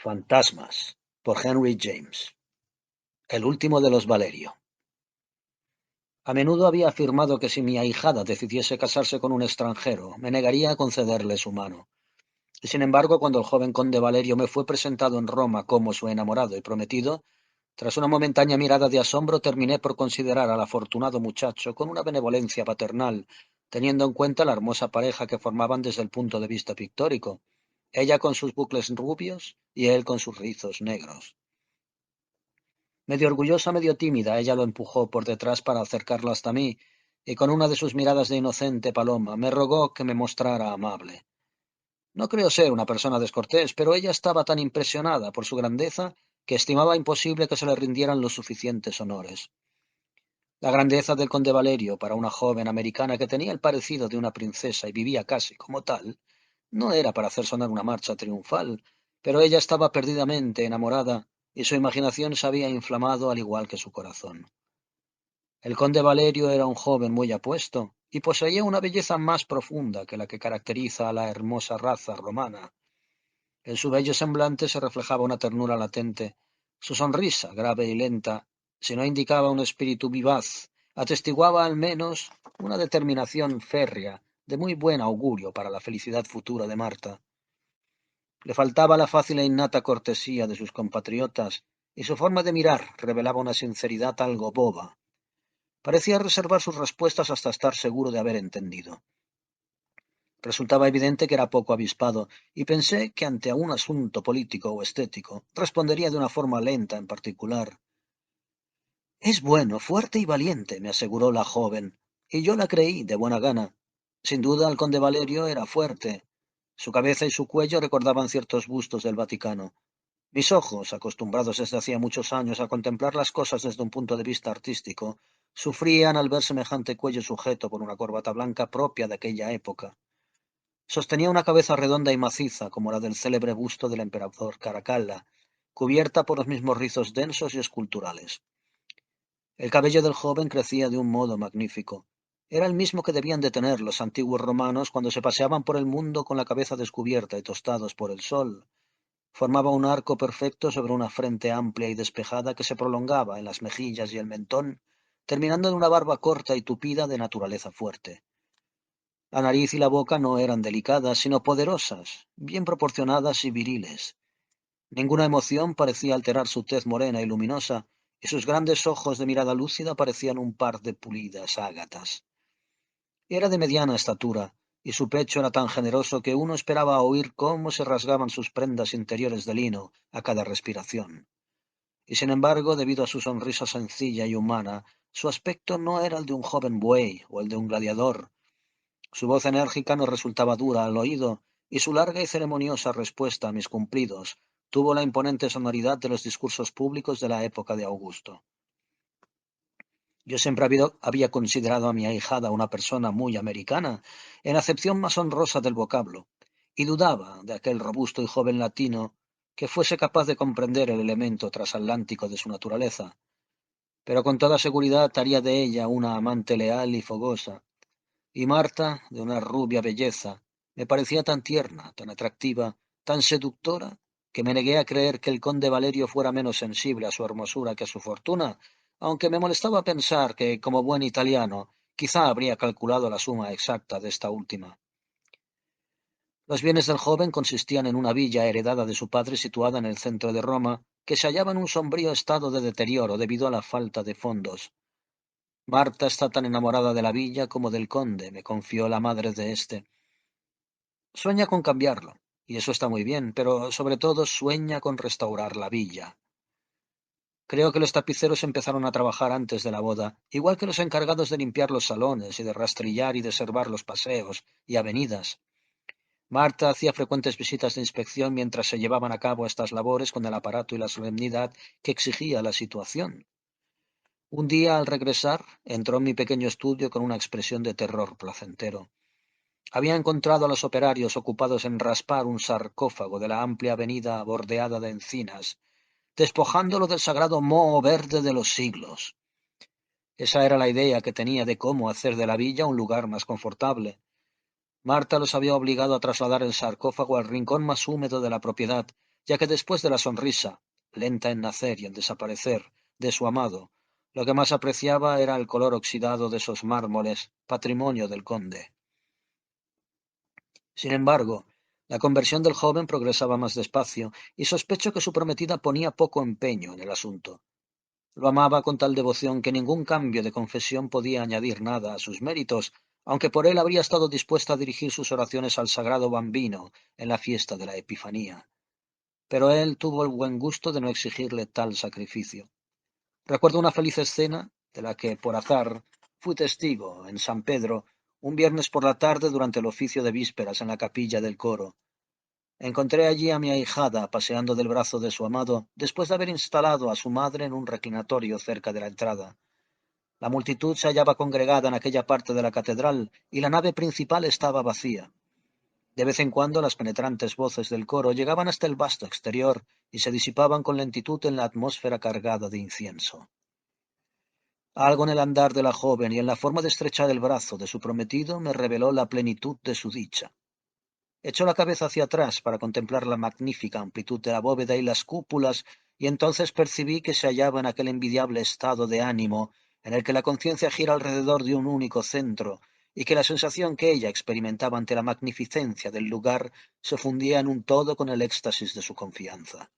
Fantasmas, por Henry James. El último de los Valerio. A menudo había afirmado que si mi ahijada decidiese casarse con un extranjero, me negaría a concederle su mano. Y sin embargo, cuando el joven conde Valerio me fue presentado en Roma como su enamorado y prometido, tras una momentánea mirada de asombro, terminé por considerar al afortunado muchacho con una benevolencia paternal, teniendo en cuenta la hermosa pareja que formaban desde el punto de vista pictórico, ella con sus bucles rubios y él con sus rizos negros. Medio orgullosa, medio tímida, ella lo empujó por detrás para acercarlo hasta mí, y con una de sus miradas de inocente paloma me rogó que me mostrara amable. No creo ser una persona descortés, pero ella estaba tan impresionada por su grandeza que estimaba imposible que se le rindieran los suficientes honores. La grandeza del conde Valerio para una joven americana que tenía el parecido de una princesa y vivía casi como tal, no era para hacer sonar una marcha triunfal, pero ella estaba perdidamente enamorada y su imaginación se había inflamado al igual que su corazón. El conde Valerio era un joven muy apuesto y poseía una belleza más profunda que la que caracteriza a la hermosa raza romana. En su bello semblante se reflejaba una ternura latente. Su sonrisa, grave y lenta, si no indicaba un espíritu vivaz, atestiguaba al menos una determinación férrea de muy buen augurio para la felicidad futura de Marta. Le faltaba la fácil e innata cortesía de sus compatriotas, y su forma de mirar revelaba una sinceridad algo boba. Parecía reservar sus respuestas hasta estar seguro de haber entendido. Resultaba evidente que era poco avispado, y pensé que ante un asunto político o estético respondería de una forma lenta en particular. Es bueno, fuerte y valiente, me aseguró la joven, y yo la creí de buena gana. Sin duda el conde Valerio era fuerte. Su cabeza y su cuello recordaban ciertos bustos del Vaticano. Mis ojos, acostumbrados desde hacía muchos años a contemplar las cosas desde un punto de vista artístico, sufrían al ver semejante cuello sujeto por una corbata blanca propia de aquella época. Sostenía una cabeza redonda y maciza, como la del célebre busto del emperador Caracalla, cubierta por los mismos rizos densos y esculturales. El cabello del joven crecía de un modo magnífico. Era el mismo que debían de tener los antiguos romanos cuando se paseaban por el mundo con la cabeza descubierta y tostados por el sol. Formaba un arco perfecto sobre una frente amplia y despejada que se prolongaba en las mejillas y el mentón, terminando en una barba corta y tupida de naturaleza fuerte. La nariz y la boca no eran delicadas, sino poderosas, bien proporcionadas y viriles. Ninguna emoción parecía alterar su tez morena y luminosa, y sus grandes ojos de mirada lúcida parecían un par de pulidas ágatas. Era de mediana estatura, y su pecho era tan generoso que uno esperaba oír cómo se rasgaban sus prendas interiores de lino a cada respiración. Y sin embargo, debido a su sonrisa sencilla y humana, su aspecto no era el de un joven buey o el de un gladiador. Su voz enérgica nos resultaba dura al oído, y su larga y ceremoniosa respuesta a mis cumplidos tuvo la imponente sonoridad de los discursos públicos de la época de Augusto. Yo siempre había considerado a mi ahijada una persona muy americana, en acepción más honrosa del vocablo, y dudaba de aquel robusto y joven latino que fuese capaz de comprender el elemento trasatlántico de su naturaleza, pero con toda seguridad haría de ella una amante leal y fogosa. Y Marta, de una rubia belleza, me parecía tan tierna, tan atractiva, tan seductora, que me negué a creer que el conde Valerio fuera menos sensible a su hermosura que a su fortuna, aunque me molestaba pensar que, como buen italiano, quizá habría calculado la suma exacta de esta última. Los bienes del joven consistían en una villa heredada de su padre situada en el centro de Roma, que se hallaba en un sombrío estado de deterioro debido a la falta de fondos. Marta está tan enamorada de la villa como del conde, me confió la madre de éste. Sueña con cambiarlo, y eso está muy bien, pero sobre todo sueña con restaurar la villa. Creo que los tapiceros empezaron a trabajar antes de la boda, igual que los encargados de limpiar los salones y de rastrillar y de servar los paseos y avenidas. Marta hacía frecuentes visitas de inspección mientras se llevaban a cabo estas labores con el aparato y la solemnidad que exigía la situación. Un día, al regresar, entró en mi pequeño estudio con una expresión de terror placentero. Había encontrado a los operarios ocupados en raspar un sarcófago de la amplia avenida bordeada de encinas, despojándolo del sagrado moho verde de los siglos. Esa era la idea que tenía de cómo hacer de la villa un lugar más confortable. Marta los había obligado a trasladar el sarcófago al rincón más húmedo de la propiedad, ya que después de la sonrisa, lenta en nacer y en desaparecer, de su amado, lo que más apreciaba era el color oxidado de esos mármoles, patrimonio del conde. Sin embargo, la conversión del joven progresaba más despacio, y sospecho que su prometida ponía poco empeño en el asunto. Lo amaba con tal devoción que ningún cambio de confesión podía añadir nada a sus méritos, aunque por él habría estado dispuesta a dirigir sus oraciones al sagrado Bambino en la fiesta de la Epifanía. Pero él tuvo el buen gusto de no exigirle tal sacrificio. Recuerdo una feliz escena, de la que, por azar, fui testigo en San Pedro, un viernes por la tarde durante el oficio de vísperas en la capilla del coro. Encontré allí a mi ahijada paseando del brazo de su amado, después de haber instalado a su madre en un reclinatorio cerca de la entrada. La multitud se hallaba congregada en aquella parte de la catedral, y la nave principal estaba vacía. De vez en cuando las penetrantes voces del coro llegaban hasta el vasto exterior y se disipaban con lentitud en la atmósfera cargada de incienso. Algo en el andar de la joven y en la forma de estrechar el brazo de su prometido me reveló la plenitud de su dicha. Echó la cabeza hacia atrás para contemplar la magnífica amplitud de la bóveda y las cúpulas, y entonces percibí que se hallaba en aquel envidiable estado de ánimo en el que la conciencia gira alrededor de un único centro, y que la sensación que ella experimentaba ante la magnificencia del lugar se fundía en un todo con el éxtasis de su confianza.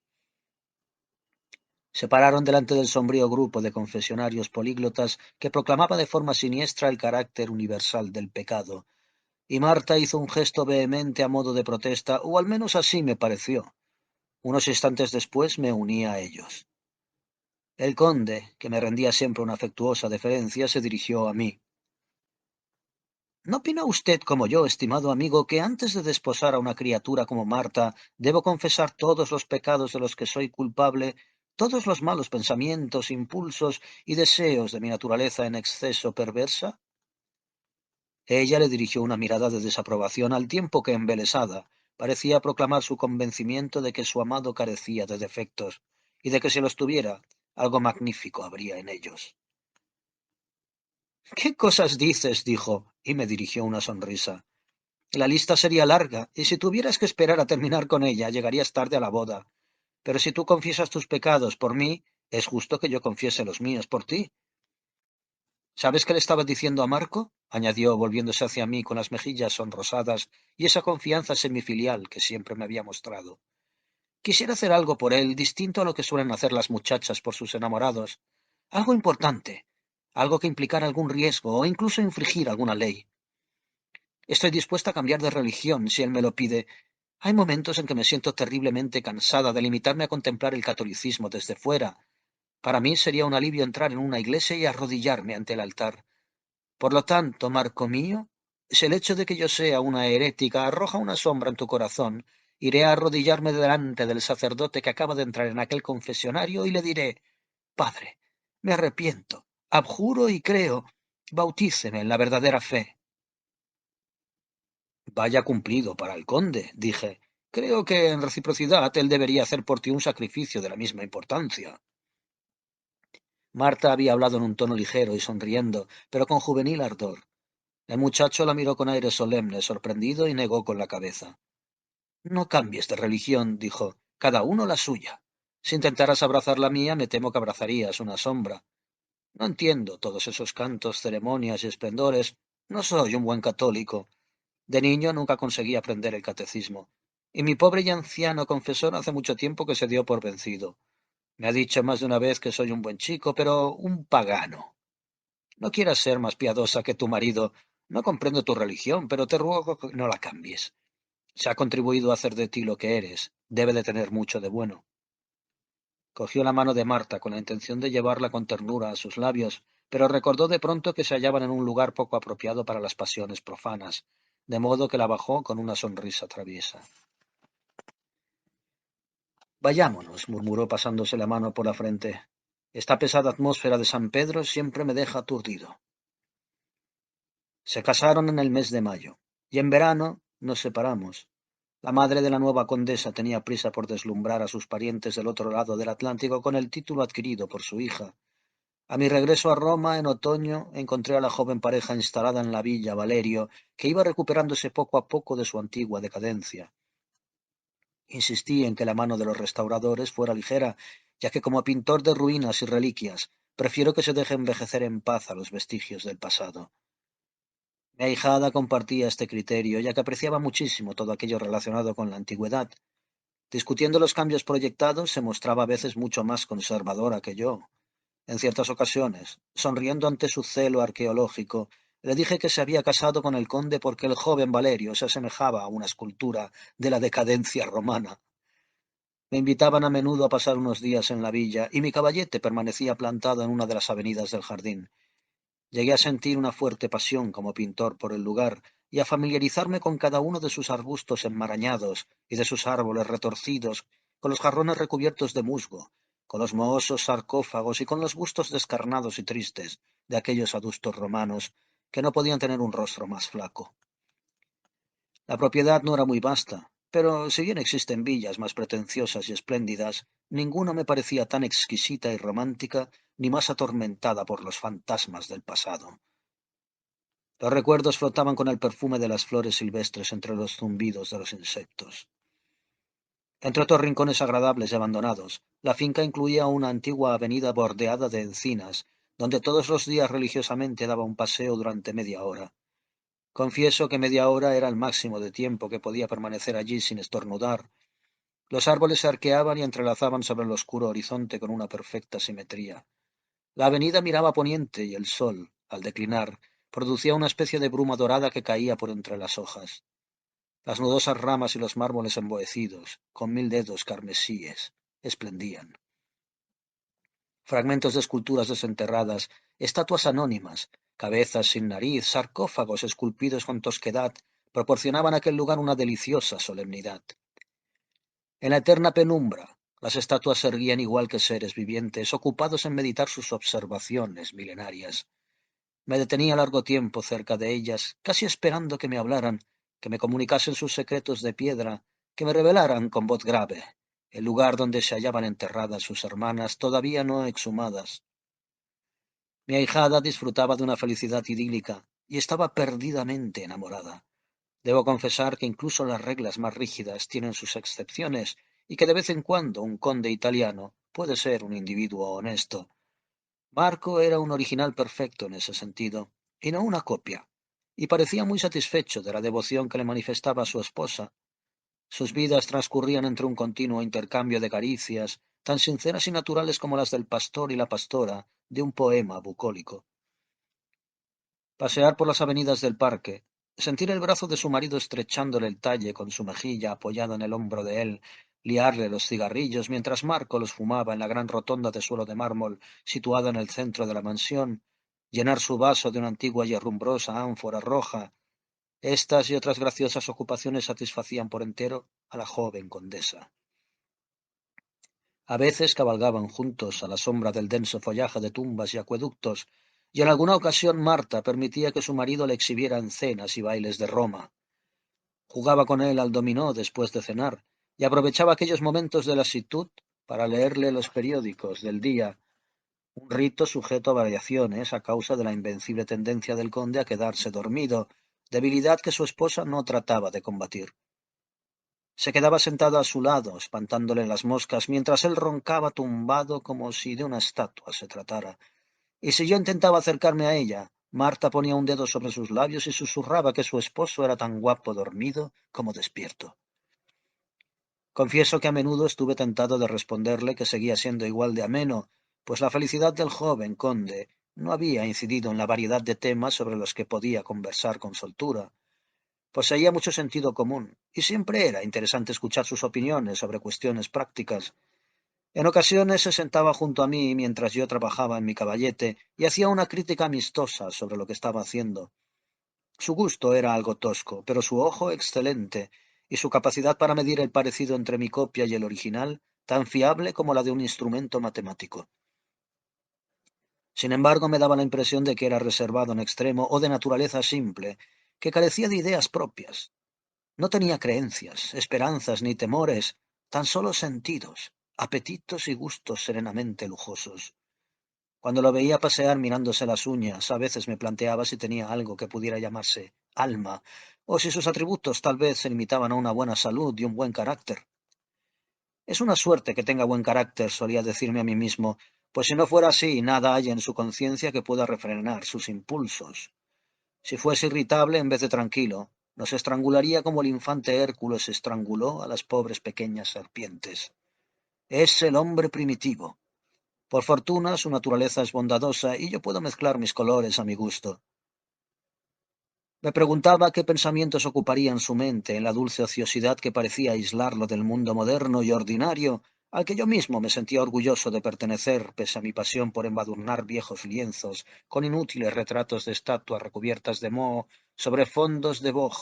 Se pararon delante del sombrío grupo de confesionarios políglotas que proclamaba de forma siniestra el carácter universal del pecado, y Marta hizo un gesto vehemente a modo de protesta, o al menos así me pareció. Unos instantes después me uní a ellos. El conde, que me rendía siempre una afectuosa deferencia, se dirigió a mí. ¿No opina usted, como yo, estimado amigo, que antes de desposar a una criatura como Marta, debo confesar todos los pecados de los que soy culpable, todos los malos pensamientos, impulsos y deseos de mi naturaleza en exceso perversa? Ella le dirigió una mirada de desaprobación, al tiempo que, embelesada, parecía proclamar su convencimiento de que su amado carecía de defectos, y de que si los tuviera, algo magnífico habría en ellos. —¿Qué cosas dices? —dijo, y me dirigió una sonrisa. La lista sería larga, y si tuvieras que esperar a terminar con ella, llegarías tarde a la boda. Pero si tú confiesas tus pecados por mí, es justo que yo confiese los míos por ti. —¿Sabes qué le estaba diciendo a Marco? —añadió, volviéndose hacia mí con las mejillas sonrosadas y esa confianza semifilial que siempre me había mostrado. Quisiera hacer algo por él, distinto a lo que suelen hacer las muchachas por sus enamorados. Algo importante, algo que implicara algún riesgo o incluso infringir alguna ley. Estoy dispuesta a cambiar de religión si él me lo pide. Hay momentos en que me siento terriblemente cansada de limitarme a contemplar el catolicismo desde fuera. Para mí sería un alivio entrar en una iglesia y arrodillarme ante el altar. Por lo tanto, Marco mío, si el hecho de que yo sea una herética arroja una sombra en tu corazón, iré a arrodillarme delante del sacerdote que acaba de entrar en aquel confesionario y le diré: Padre, me arrepiento, abjuro y creo, bautíceme en la verdadera fe. Vaya cumplido para el conde, dije. Creo que en reciprocidad él debería hacer por ti un sacrificio de la misma importancia. Marta había hablado en un tono ligero y sonriendo, pero con juvenil ardor. El muchacho la miró con aire solemne, sorprendido, y negó con la cabeza. No cambies de religión, dijo, cada uno la suya. Si intentaras abrazar la mía, me temo que abrazarías una sombra. No entiendo todos esos cantos, ceremonias y esplendores. No soy un buen católico. De niño nunca conseguí aprender el catecismo. Y mi pobre y anciano confesor hace mucho tiempo que se dio por vencido. Me ha dicho más de una vez que soy un buen chico, pero un pagano. No quieras ser más piadosa que tu marido. No comprendo tu religión, pero te ruego que no la cambies. Se ha contribuido a hacer de ti lo que eres. Debe de tener mucho de bueno. Cogió la mano de Marta con la intención de llevarla con ternura a sus labios, pero recordó de pronto que se hallaban en un lugar poco apropiado para las pasiones profanas, de modo que la bajó con una sonrisa traviesa. —Vayámonos —murmuró pasándose la mano por la frente—. Esta pesada atmósfera de San Pedro siempre me deja aturdido. Se casaron en el mes de mayo, y en verano nos separamos. La madre de la nueva condesa tenía prisa por deslumbrar a sus parientes del otro lado del Atlántico con el título adquirido por su hija. A mi regreso a Roma en otoño encontré a la joven pareja instalada en la villa Valerio, que iba recuperándose poco a poco de su antigua decadencia. Insistí en que la mano de los restauradores fuera ligera, ya que como pintor de ruinas y reliquias, prefiero que se deje envejecer en paz a los vestigios del pasado. Mi ahijada compartía este criterio, ya que apreciaba muchísimo todo aquello relacionado con la antigüedad. Discutiendo los cambios proyectados, se mostraba a veces mucho más conservadora que yo. En ciertas ocasiones, sonriendo ante su celo arqueológico, le dije que se había casado con el conde porque el joven Valerio se asemejaba a una escultura de la decadencia romana. Me invitaban a menudo a pasar unos días en la villa, y mi caballete permanecía plantado en una de las avenidas del jardín. Llegué a sentir una fuerte pasión como pintor por el lugar, y a familiarizarme con cada uno de sus arbustos enmarañados y de sus árboles retorcidos, con los jarrones recubiertos de musgo, con los mohosos sarcófagos y con los bustos descarnados y tristes de aquellos adustos romanos que no podían tener un rostro más flaco. La propiedad no era muy vasta, pero si bien existen villas más pretenciosas y espléndidas, ninguna me parecía tan exquisita y romántica ni más atormentada por los fantasmas del pasado. Los recuerdos flotaban con el perfume de las flores silvestres entre los zumbidos de los insectos. Entre otros rincones agradables y abandonados, la finca incluía una antigua avenida bordeada de encinas, donde todos los días religiosamente daba un paseo durante media hora. Confieso que media hora era el máximo de tiempo que podía permanecer allí sin estornudar. Los árboles se arqueaban y entrelazaban sobre el oscuro horizonte con una perfecta simetría. La avenida miraba a poniente y el sol, al declinar, producía una especie de bruma dorada que caía por entre las hojas. Las nudosas ramas y los mármoles embohecidos, con 1000 dedos carmesíes, esplendían. Fragmentos de esculturas desenterradas, estatuas anónimas, cabezas sin nariz, sarcófagos esculpidos con tosquedad, proporcionaban a aquel lugar una deliciosa solemnidad. En la eterna penumbra, las estatuas se erguían igual que seres vivientes, ocupados en meditar sus observaciones milenarias. Me detenía largo tiempo cerca de ellas, casi esperando que me hablaran, que me comunicasen sus secretos de piedra, que me revelaran con voz grave el lugar donde se hallaban enterradas sus hermanas todavía no exhumadas. Mi ahijada disfrutaba de una felicidad idílica y estaba perdidamente enamorada. Debo confesar que incluso las reglas más rígidas tienen sus excepciones y que de vez en cuando un conde italiano puede ser un individuo honesto. Marco era un original perfecto en ese sentido, y no una copia, y parecía muy satisfecho de la devoción que le manifestaba a su esposa. Sus vidas transcurrían entre un continuo intercambio de caricias, tan sinceras y naturales como las del pastor y la pastora de un poema bucólico. Pasear por las avenidas del parque, sentir el brazo de su marido estrechándole el talle con su mejilla apoyada en el hombro de él, liarle los cigarrillos mientras Marco los fumaba en la gran rotonda de suelo de mármol situada en el centro de la mansión, llenar su vaso de una antigua y herrumbrosa ánfora roja, estas y otras graciosas ocupaciones satisfacían por entero a la joven condesa. A veces cabalgaban juntos a la sombra del denso follaje de tumbas y acueductos, y en alguna ocasión Marta permitía que su marido le exhibiera en cenas y bailes de Roma. Jugaba con él al dominó después de cenar, y aprovechaba aquellos momentos de lasitud para leerle los periódicos del día, un rito sujeto a variaciones a causa de la invencible tendencia del conde a quedarse dormido, debilidad que su esposa no trataba de combatir. Se quedaba sentada a su lado, espantándole las moscas, mientras él roncaba tumbado como si de una estatua se tratara. Y si yo intentaba acercarme a ella, Marta ponía un dedo sobre sus labios y susurraba que su esposo era tan guapo dormido como despierto. Confieso que a menudo estuve tentado de responderle que seguía siendo igual de ameno, pues la felicidad del joven conde no había incidido en la variedad de temas sobre los que podía conversar con soltura. Poseía mucho sentido común, y siempre era interesante escuchar sus opiniones sobre cuestiones prácticas. En ocasiones se sentaba junto a mí mientras yo trabajaba en mi caballete y hacía una crítica amistosa sobre lo que estaba haciendo. Su gusto era algo tosco, pero su ojo excelente, y su capacidad para medir el parecido entre mi copia y el original, tan fiable como la de un instrumento matemático. Sin embargo, me daba la impresión de que era reservado en extremo o de naturaleza simple, que carecía de ideas propias. No tenía creencias, esperanzas ni temores, tan solo sentidos, apetitos y gustos serenamente lujosos. Cuando lo veía pasear mirándose las uñas, a veces me planteaba si tenía algo que pudiera llamarse alma, o si sus atributos tal vez se limitaban a una buena salud y un buen carácter. Es una suerte que tenga buen carácter, solía decirme a mí mismo, pues si no fuera así, nada hay en su conciencia que pueda refrenar sus impulsos. Si fuese irritable en vez de tranquilo, nos estrangularía como el infante Hércules estranguló a las pobres pequeñas serpientes. Es el hombre primitivo. Por fortuna, su naturaleza es bondadosa y yo puedo mezclar mis colores a mi gusto. Me preguntaba qué pensamientos ocuparían su mente en la dulce ociosidad que parecía aislarlo del mundo moderno y ordinario, al que yo mismo me sentía orgulloso de pertenecer, pese a mi pasión por embadurnar viejos lienzos con inútiles retratos de estatuas recubiertas de moho sobre fondos de boj.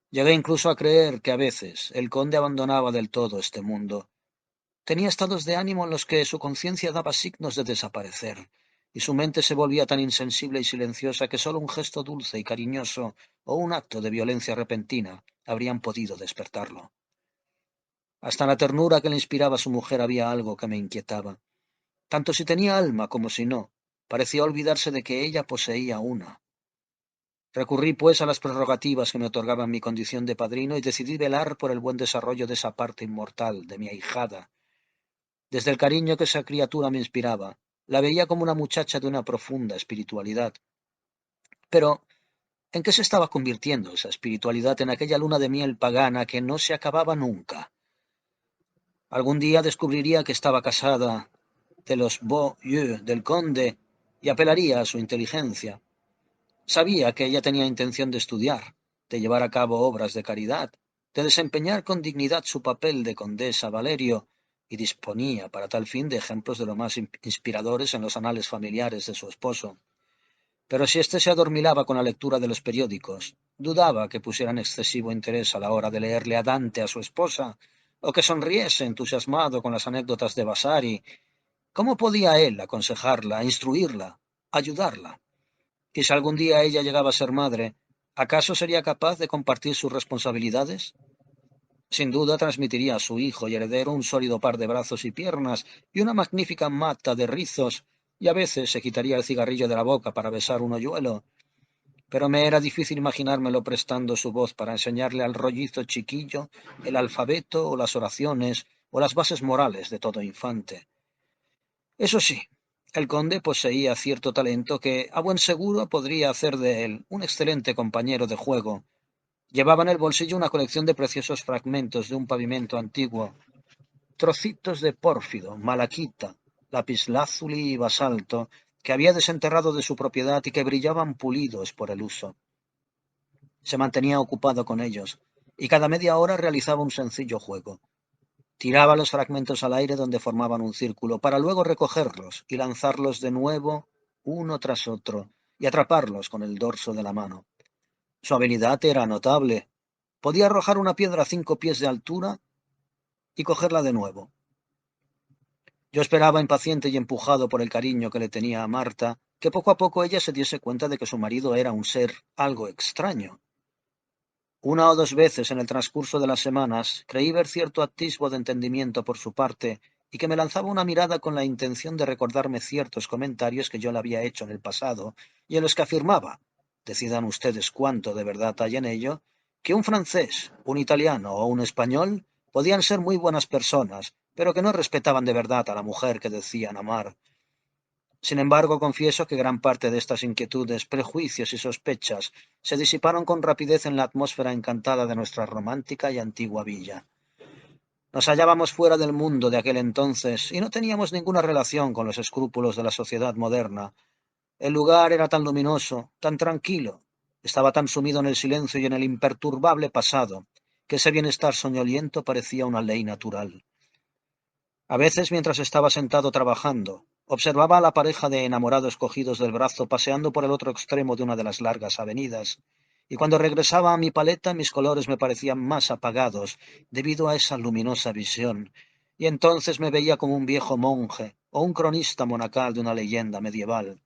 Llegué incluso a creer que a veces el conde abandonaba del todo este mundo. Tenía estados de ánimo en los que su conciencia daba signos de desaparecer, y su mente se volvía tan insensible y silenciosa que sólo un gesto dulce y cariñoso o un acto de violencia repentina habrían podido despertarlo. Hasta en la ternura que le inspiraba su mujer había algo que me inquietaba. Tanto si tenía alma como si no, parecía olvidarse de que ella poseía una. Recurrí, pues, a las prerrogativas que me otorgaban mi condición de padrino y decidí velar por el buen desarrollo de esa parte inmortal de mi ahijada. Desde el cariño que esa criatura me inspiraba, la veía como una muchacha de una profunda espiritualidad. Pero, ¿en qué se estaba convirtiendo esa espiritualidad en aquella luna de miel pagana que no se acababa nunca? Algún día descubriría que estaba casada de los Beaulieu del conde y apelaría a su inteligencia. Sabía que ella tenía intención de estudiar, de llevar a cabo obras de caridad, de desempeñar con dignidad su papel de condesa Valerio, y disponía para tal fin de ejemplos de lo más inspiradores en los anales familiares de su esposo. Pero si éste se adormilaba con la lectura de los periódicos, dudaba que pusieran excesivo interés a la hora de leerle a Dante a su esposa, o que sonriese entusiasmado con las anécdotas de Vasari. ¿Cómo podía él aconsejarla, instruirla, ayudarla? Y si algún día ella llegaba a ser madre, ¿acaso sería capaz de compartir sus responsabilidades? Sin duda transmitiría a su hijo y heredero un sólido par de brazos y piernas y una magnífica mata de rizos, y a veces se quitaría el cigarrillo de la boca para besar un hoyuelo. Pero me era difícil imaginármelo prestando su voz para enseñarle al rollizo chiquillo el alfabeto o las oraciones o las bases morales de todo infante. Eso sí, el conde poseía cierto talento que, a buen seguro, podría hacer de él un excelente compañero de juego. Llevaba en el bolsillo una colección de preciosos fragmentos de un pavimento antiguo, trocitos de pórfido, malaquita, lapislázuli y basalto, que había desenterrado de su propiedad y que brillaban pulidos por el uso. Se mantenía ocupado con ellos, y cada media hora realizaba un sencillo juego. Tiraba los fragmentos al aire donde formaban un círculo, para luego recogerlos y lanzarlos de nuevo, uno tras otro, y atraparlos con el dorso de la mano. Su habilidad era notable. Podía arrojar una piedra a 5 pies de altura y cogerla de nuevo. Yo esperaba impaciente y empujado por el cariño que le tenía a Marta, que poco a poco ella se diese cuenta de que su marido era un ser algo extraño. Una o dos veces en el transcurso de las semanas creí ver cierto atisbo de entendimiento por su parte y que me lanzaba una mirada con la intención de recordarme ciertos comentarios que yo le había hecho en el pasado y en los que afirmaba, decidan ustedes cuánto de verdad hay en ello, que un francés, un italiano o un español podían ser muy buenas personas, pero que no respetaban de verdad a la mujer que decían amar. Sin embargo, confieso que gran parte de estas inquietudes, prejuicios y sospechas se disiparon con rapidez en la atmósfera encantada de nuestra romántica y antigua villa. Nos hallábamos fuera del mundo de aquel entonces y no teníamos ninguna relación con los escrúpulos de la sociedad moderna. El lugar era tan luminoso, tan tranquilo, estaba tan sumido en el silencio y en el imperturbable pasado, que ese bienestar soñoliento parecía una ley natural. A veces, mientras estaba sentado trabajando, observaba a la pareja de enamorados cogidos del brazo paseando por el otro extremo de una de las largas avenidas, y cuando regresaba a mi paleta mis colores me parecían más apagados debido a esa luminosa visión, y entonces me veía como un viejo monje o un cronista monacal de una leyenda medieval.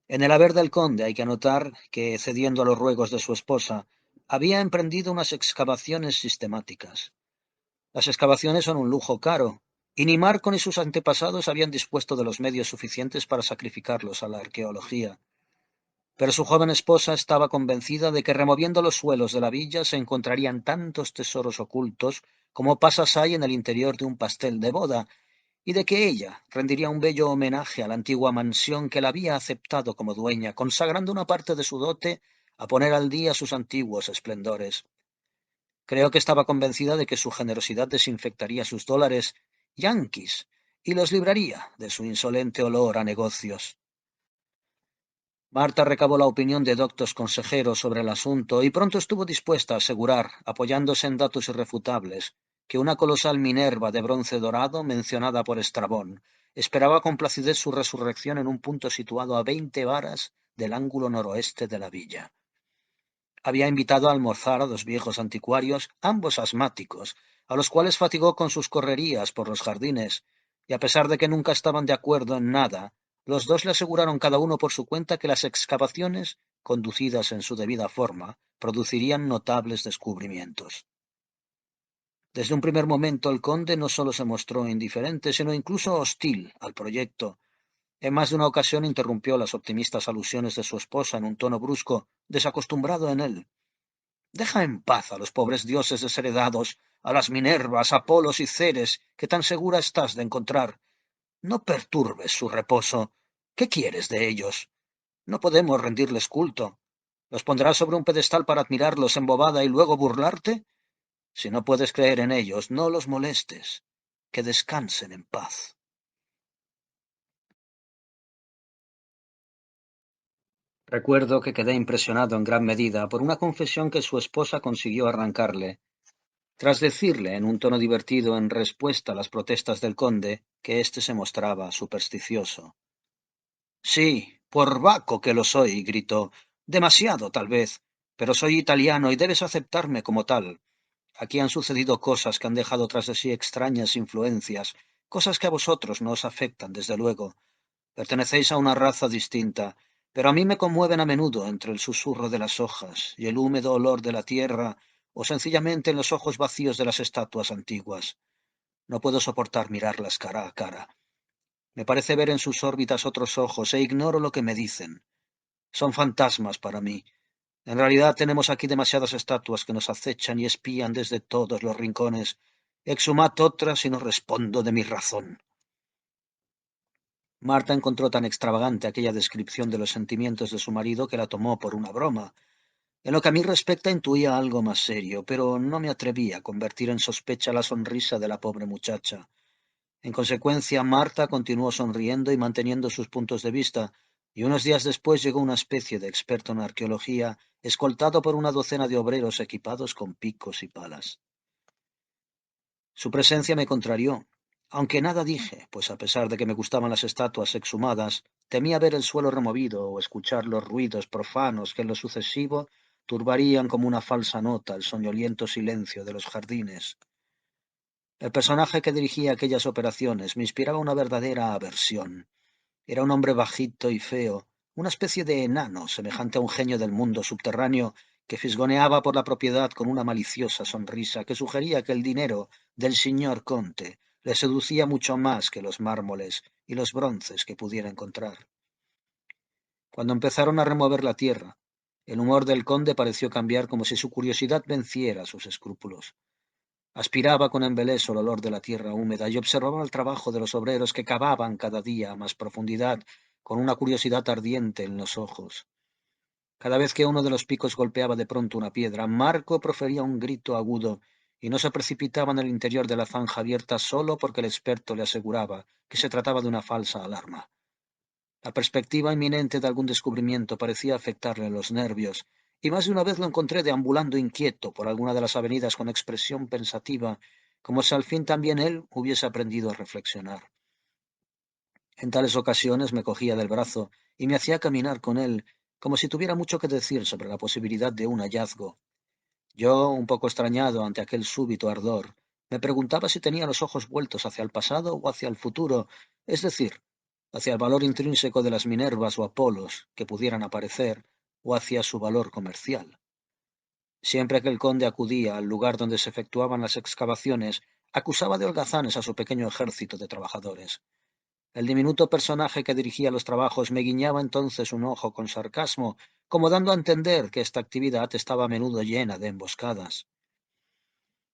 En el haber del conde hay que anotar que, cediendo a los ruegos de su esposa, había emprendido unas excavaciones sistemáticas. Las excavaciones son un lujo caro, y ni Marco ni sus antepasados habían dispuesto de los medios suficientes para sacrificarlos a la arqueología. Pero su joven esposa estaba convencida de que removiendo los suelos de la villa se encontrarían tantos tesoros ocultos como pasas hay en el interior de un pastel de boda, y de que ella rendiría un bello homenaje a la antigua mansión que la había aceptado como dueña, consagrando una parte de su dote a poner al día sus antiguos esplendores. Creo que estaba convencida de que su generosidad desinfectaría sus dólares yanquis y los libraría de su insolente olor a negocios. Marta recabó la opinión de doctos consejeros sobre el asunto y pronto estuvo dispuesta a asegurar, apoyándose en datos irrefutables, que una colosal Minerva de bronce dorado, mencionada por Estrabón, esperaba con placidez su resurrección en un punto situado a 20 varas del ángulo noroeste de la villa. Había invitado a almorzar a dos viejos anticuarios, ambos asmáticos, a los cuales fatigó con sus correrías por los jardines, y a pesar de que nunca estaban de acuerdo en nada, los dos le aseguraron cada uno por su cuenta que las excavaciones, conducidas en su debida forma, producirían notables descubrimientos. Desde un primer momento el conde no solo se mostró indiferente, sino incluso hostil al proyecto. En más de una ocasión interrumpió las optimistas alusiones de su esposa en un tono brusco, desacostumbrado en él. Deja en paz a los pobres dioses desheredados, a las Minervas, Apolos y Ceres, que tan segura estás de encontrar. No perturbes su reposo. ¿Qué quieres de ellos? No podemos rendirles culto. ¿Los pondrás sobre un pedestal para admirarlos embobada y luego burlarte? Si no puedes creer en ellos, no los molestes. Que descansen en paz. Recuerdo que quedé impresionado en gran medida por una confesión que su esposa consiguió arrancarle, tras decirle en un tono divertido en respuesta a las protestas del conde que éste se mostraba supersticioso. Sí, por Baco que lo soy, gritó. Demasiado, tal vez, pero soy italiano y debes aceptarme como tal. Aquí han sucedido cosas que han dejado tras de sí extrañas influencias, cosas que a vosotros no os afectan, desde luego. Pertenecéis a una raza distinta, pero a mí me conmueven a menudo entre el susurro de las hojas y el húmedo olor de la tierra, o sencillamente en los ojos vacíos de las estatuas antiguas. No puedo soportar mirarlas cara a cara. Me parece ver en sus órbitas otros ojos e ignoro lo que me dicen. Son fantasmas para mí. En realidad tenemos aquí demasiadas estatuas que nos acechan y espían desde todos los rincones. Exhumad otras y no respondo de mi razón. Marta encontró tan extravagante aquella descripción de los sentimientos de su marido que la tomó por una broma. En lo que a mí respecta intuía algo más serio, pero no me atreví a convertir en sospecha la sonrisa de la pobre muchacha. En consecuencia, Marta continuó sonriendo y manteniendo sus puntos de vista, y unos días después llegó una especie de experto en arqueología, escoltado por una docena de obreros equipados con picos y palas. Su presencia me contrarió, aunque nada dije, pues a pesar de que me gustaban las estatuas exhumadas, temía ver el suelo removido o escuchar los ruidos profanos que en lo sucesivo turbarían como una falsa nota el soñoliento silencio de los jardines. El personaje que dirigía aquellas operaciones me inspiraba una verdadera aversión. Era un hombre bajito y feo, una especie de enano semejante a un genio del mundo subterráneo que fisgoneaba por la propiedad con una maliciosa sonrisa que sugería que el dinero del señor conde le seducía mucho más que los mármoles y los bronces que pudiera encontrar. Cuando empezaron a remover la tierra, el humor del conde pareció cambiar como si su curiosidad venciera sus escrúpulos. Aspiraba con embeleso el olor de la tierra húmeda y observaba el trabajo de los obreros que cavaban cada día a más profundidad, con una curiosidad ardiente en los ojos. Cada vez que uno de los picos golpeaba de pronto una piedra, Marco profería un grito agudo y no se precipitaba en el interior de la zanja abierta solo porque el experto le aseguraba que se trataba de una falsa alarma. La perspectiva inminente de algún descubrimiento parecía afectarle los nervios, y más de una vez lo encontré deambulando inquieto por alguna de las avenidas con expresión pensativa, como si al fin también él hubiese aprendido a reflexionar. En tales ocasiones me cogía del brazo y me hacía caminar con él, como si tuviera mucho que decir sobre la posibilidad de un hallazgo. Yo, un poco extrañado ante aquel súbito ardor, me preguntaba si tenía los ojos vueltos hacia el pasado o hacia el futuro, es decir, hacia el valor intrínseco de las Minervas o Apolos que pudieran aparecer, o hacia su valor comercial. Siempre que el conde acudía al lugar donde se efectuaban las excavaciones, acusaba de holgazanes a su pequeño ejército de trabajadores. El diminuto personaje que dirigía los trabajos me guiñaba entonces un ojo con sarcasmo, como dando a entender que esta actividad estaba a menudo llena de emboscadas.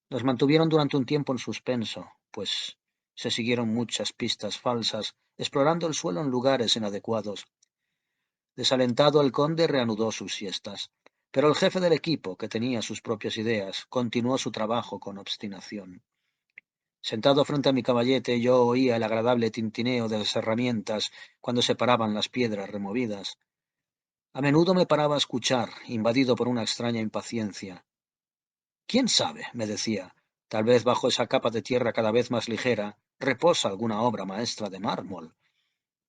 Nos mantuvieron durante un tiempo en suspenso, pues se siguieron muchas pistas falsas, explorando el suelo en lugares inadecuados. Desalentado, el conde reanudó sus siestas, pero el jefe del equipo, que tenía sus propias ideas, continuó su trabajo con obstinación. Sentado frente a mi caballete, yo oía el agradable tintineo de las herramientas cuando se paraban las piedras removidas. A menudo me paraba a escuchar, invadido por una extraña impaciencia. ¿Quién sabe?, me decía, tal vez bajo esa capa de tierra cada vez más ligera reposa alguna obra maestra de mármol.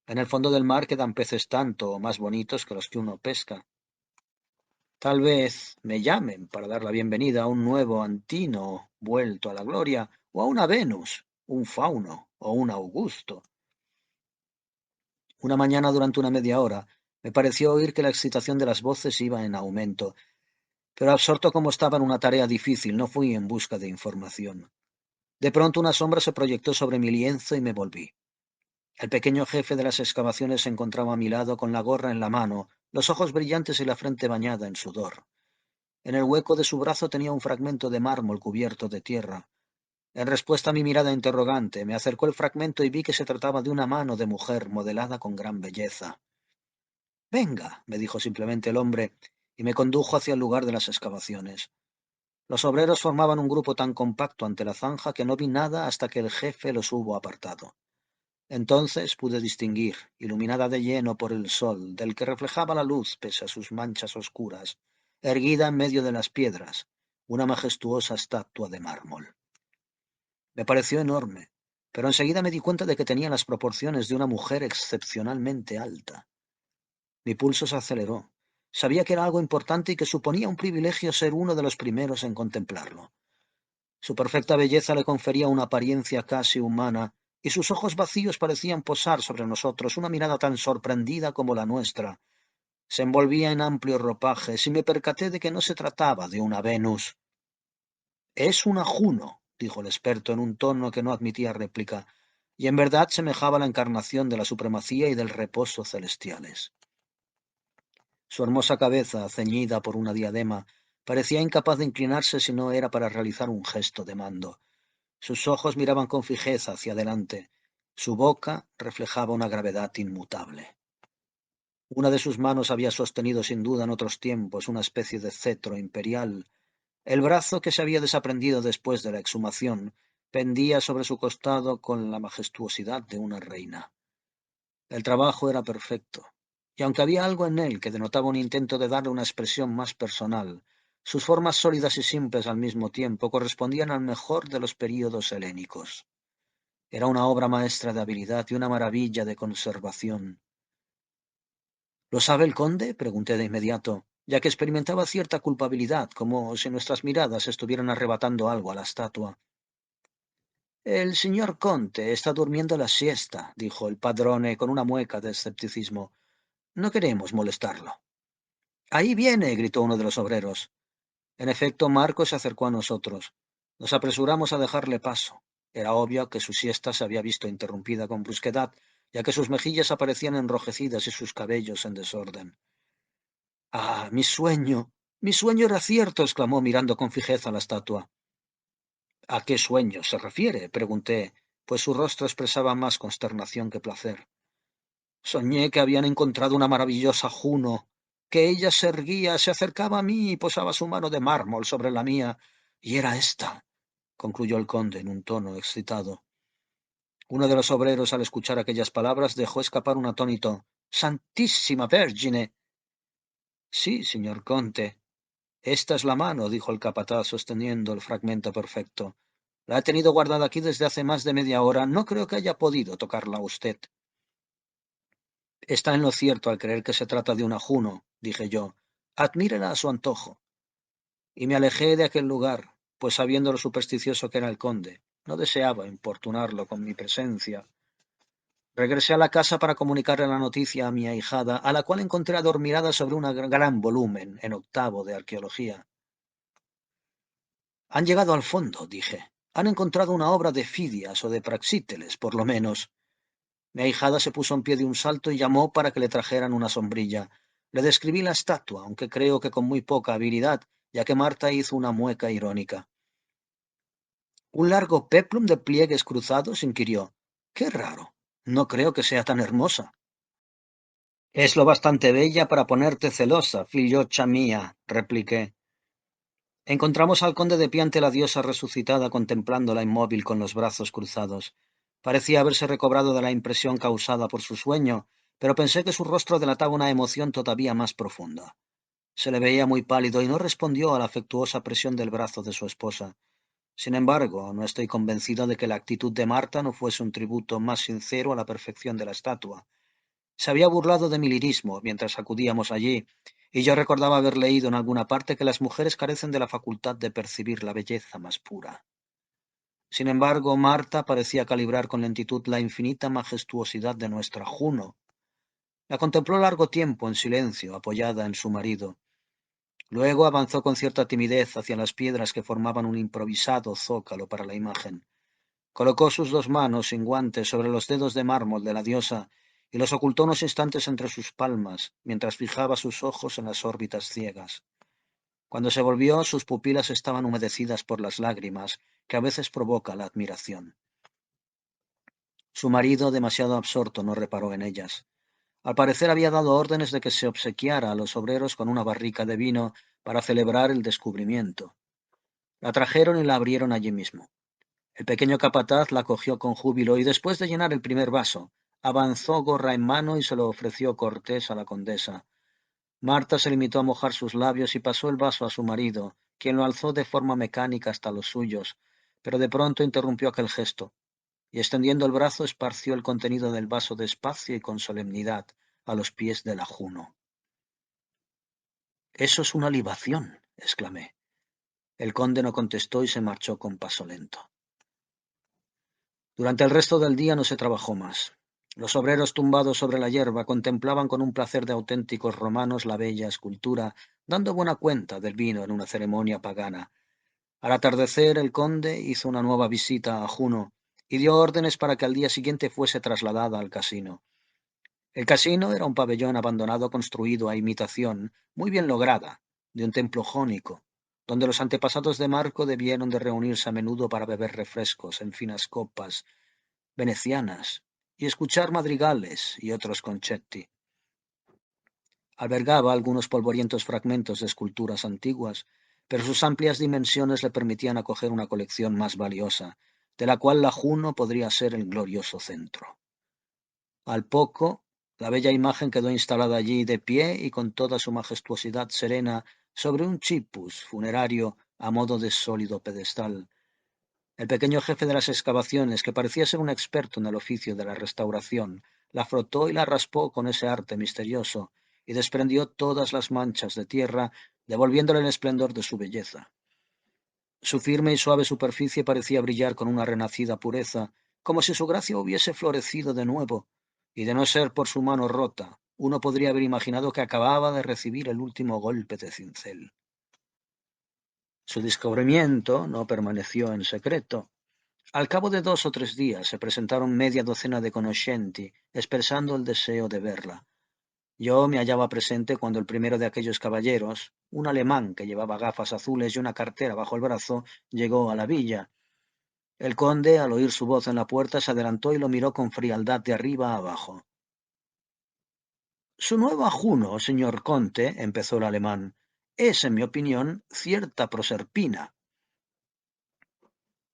En el fondo del mar quedan peces tanto o más bonitos que los que uno pesca. Tal vez me llamen para dar la bienvenida a un nuevo Antino vuelto a la gloria, o a una Venus, un Fauno o un Augusto. Una mañana, durante una media hora, me pareció oír que la excitación de las voces iba en aumento, pero absorto como estaba en una tarea difícil, no fui en busca de información. De pronto una sombra se proyectó sobre mi lienzo y me volví. El pequeño jefe de las excavaciones se encontraba a mi lado con la gorra en la mano, los ojos brillantes y la frente bañada en sudor. En el hueco de su brazo tenía un fragmento de mármol cubierto de tierra. En respuesta a mi mirada interrogante, me acercó el fragmento y vi que se trataba de una mano de mujer modelada con gran belleza. Venga, me dijo simplemente el hombre, y me condujo hacia el lugar de las excavaciones. Los obreros formaban un grupo tan compacto ante la zanja que no vi nada hasta que el jefe los hubo apartado. Entonces pude distinguir, iluminada de lleno por el sol, del que reflejaba la luz pese a sus manchas oscuras, erguida en medio de las piedras, una majestuosa estatua de mármol. Me pareció enorme, pero enseguida me di cuenta de que tenía las proporciones de una mujer excepcionalmente alta. Mi pulso se aceleró. Sabía que era algo importante y que suponía un privilegio ser uno de los primeros en contemplarlo. Su perfecta belleza le confería una apariencia casi humana, y sus ojos vacíos parecían posar sobre nosotros una mirada tan sorprendida como la nuestra. Se envolvía en amplios ropajes y me percaté de que no se trataba de una Venus. «Es una Juno», dijo el experto en un tono que no admitía réplica, y en verdad semejaba la encarnación de la supremacía y del reposo celestiales. Su hermosa cabeza, ceñida por una diadema, parecía incapaz de inclinarse si no era para realizar un gesto de mando. Sus ojos miraban con fijeza hacia adelante. Su boca reflejaba una gravedad inmutable. Una de sus manos había sostenido sin duda en otros tiempos una especie de cetro imperial. El brazo, que se había desaprendido después de la exhumación, pendía sobre su costado con la majestuosidad de una reina. El trabajo era perfecto, y aunque había algo en él que denotaba un intento de darle una expresión más personal, sus formas sólidas y simples al mismo tiempo correspondían al mejor de los períodos helénicos. Era una obra maestra de habilidad y una maravilla de conservación. ¿Lo sabe el conde?, pregunté de inmediato, ya que experimentaba cierta culpabilidad, como si nuestras miradas estuvieran arrebatando algo a la estatua. «El señor conde está durmiendo la siesta», dijo el padrone con una mueca de escepticismo. «No queremos molestarlo». «Ahí viene», gritó uno de los obreros. En efecto, Marco se acercó a nosotros. Nos apresuramos a dejarle paso. Era obvio que su siesta se había visto interrumpida con brusquedad, ya que sus mejillas aparecían enrojecidas y sus cabellos en desorden. «¡Ah, mi sueño! Mi sueño era cierto», exclamó mirando con fijeza la estatua. «¿A qué sueño se refiere?», pregunté, pues su rostro expresaba más consternación que placer. «Soñé que habían encontrado una maravillosa Juno, que ella se erguía, se acercaba a mí y posaba su mano de mármol sobre la mía, y era esta», concluyó el conde en un tono excitado. Uno de los obreros, al escuchar aquellas palabras, dejó escapar un atónito «¡Santísima Virgine!». «Sí, señor conde, esta es la mano», dijo el capataz sosteniendo el fragmento perfecto. «La he tenido guardada aquí desde hace más de media hora. No creo que haya podido tocarla usted». «Está en lo cierto al creer que se trata de una Juno», dije yo. «Admírela a su antojo». Y me alejé de aquel lugar, pues sabiendo lo supersticioso que era el conde, no deseaba importunarlo con mi presencia. Regresé a la casa para comunicarle la noticia a mi ahijada, a la cual encontré adormilada sobre un gran volumen en octavo de arqueología. «Han llegado al fondo», dije. «Han encontrado una obra de Fidias o de Praxíteles, por lo menos». Mi ahijada se puso en pie de un salto y llamó para que le trajeran una sombrilla. Le describí la estatua, aunque creo que con muy poca habilidad, ya que Marta hizo una mueca irónica. Un largo péplum de pliegues cruzados, inquirió. Qué raro. No creo que sea tan hermosa. Es lo bastante bella para ponerte celosa, fillocha mía, repliqué. Encontramos al conde de pie ante la diosa resucitada contemplándola inmóvil con los brazos cruzados. Parecía haberse recobrado de la impresión causada por su sueño, pero pensé que su rostro delataba una emoción todavía más profunda. Se le veía muy pálido y no respondió a la afectuosa presión del brazo de su esposa. Sin embargo, no estoy convencido de que la actitud de Marta no fuese un tributo más sincero a la perfección de la estatua. Se había burlado de mi lirismo mientras acudíamos allí, y yo recordaba haber leído en alguna parte que las mujeres carecen de la facultad de percibir la belleza más pura. Sin embargo, Marta parecía calibrar con lentitud la infinita majestuosidad de nuestra Juno. La contempló largo tiempo en silencio, apoyada en su marido. Luego avanzó con cierta timidez hacia las piedras que formaban un improvisado zócalo para la imagen. Colocó sus dos manos sin guantes sobre los dedos de mármol de la diosa y los ocultó unos instantes entre sus palmas, mientras fijaba sus ojos en las órbitas ciegas. Cuando se volvió, sus pupilas estaban humedecidas por las lágrimas que a veces provoca la admiración. Su marido, demasiado absorto, no reparó en ellas. Al parecer había dado órdenes de que se obsequiara a los obreros con una barrica de vino para celebrar el descubrimiento. La trajeron y la abrieron allí mismo. El pequeño capataz la cogió con júbilo y después de llenar el primer vaso, avanzó gorra en mano y se lo ofreció cortés a la condesa. Marta se limitó a mojar sus labios y pasó el vaso a su marido, quien lo alzó de forma mecánica hasta los suyos, pero de pronto interrumpió aquel gesto, y extendiendo el brazo esparció el contenido del vaso despacio y con solemnidad a los pies de la Juno. Eso es una libación, exclamé. El conde no contestó y se marchó con paso lento. Durante el resto del día no se trabajó más. Los obreros tumbados sobre la hierba contemplaban con un placer de auténticos romanos la bella escultura, dando buena cuenta del vino en una ceremonia pagana. Al atardecer, el conde hizo una nueva visita a Juno y dio órdenes para que al día siguiente fuese trasladada al casino. El casino era un pabellón abandonado construido a imitación, muy bien lograda, de un templo jónico, donde los antepasados de Marco debieron de reunirse a menudo para beber refrescos en finas copas venecianas y escuchar madrigales y otros concetti. Albergaba algunos polvorientos fragmentos de esculturas antiguas, pero sus amplias dimensiones le permitían acoger una colección más valiosa, de la cual la Juno podría ser el glorioso centro. Al poco, la bella imagen quedó instalada allí de pie y con toda su majestuosidad serena sobre un chipus funerario a modo de sólido pedestal. El pequeño jefe de las excavaciones, que parecía ser un experto en el oficio de la restauración, la frotó y la raspó con ese arte misterioso y desprendió todas las manchas de tierra, devolviéndole el esplendor de su belleza. Su firme y suave superficie parecía brillar con una renacida pureza, como si su gracia hubiese florecido de nuevo, y de no ser por su mano rota, uno podría haber imaginado que acababa de recibir el último golpe de cincel. Su descubrimiento no permaneció en secreto. Al cabo de 2 o 3 días se presentaron media docena de conoscenti, expresando el deseo de verla. Yo me hallaba presente cuando el primero de aquellos caballeros, un alemán que llevaba gafas azules y una cartera bajo el brazo, llegó a la villa. El conde, al oír su voz en la puerta, se adelantó y lo miró con frialdad de arriba a abajo. Su nueva Juno, señor conde, empezó el alemán, es, en mi opinión, cierta Proserpina.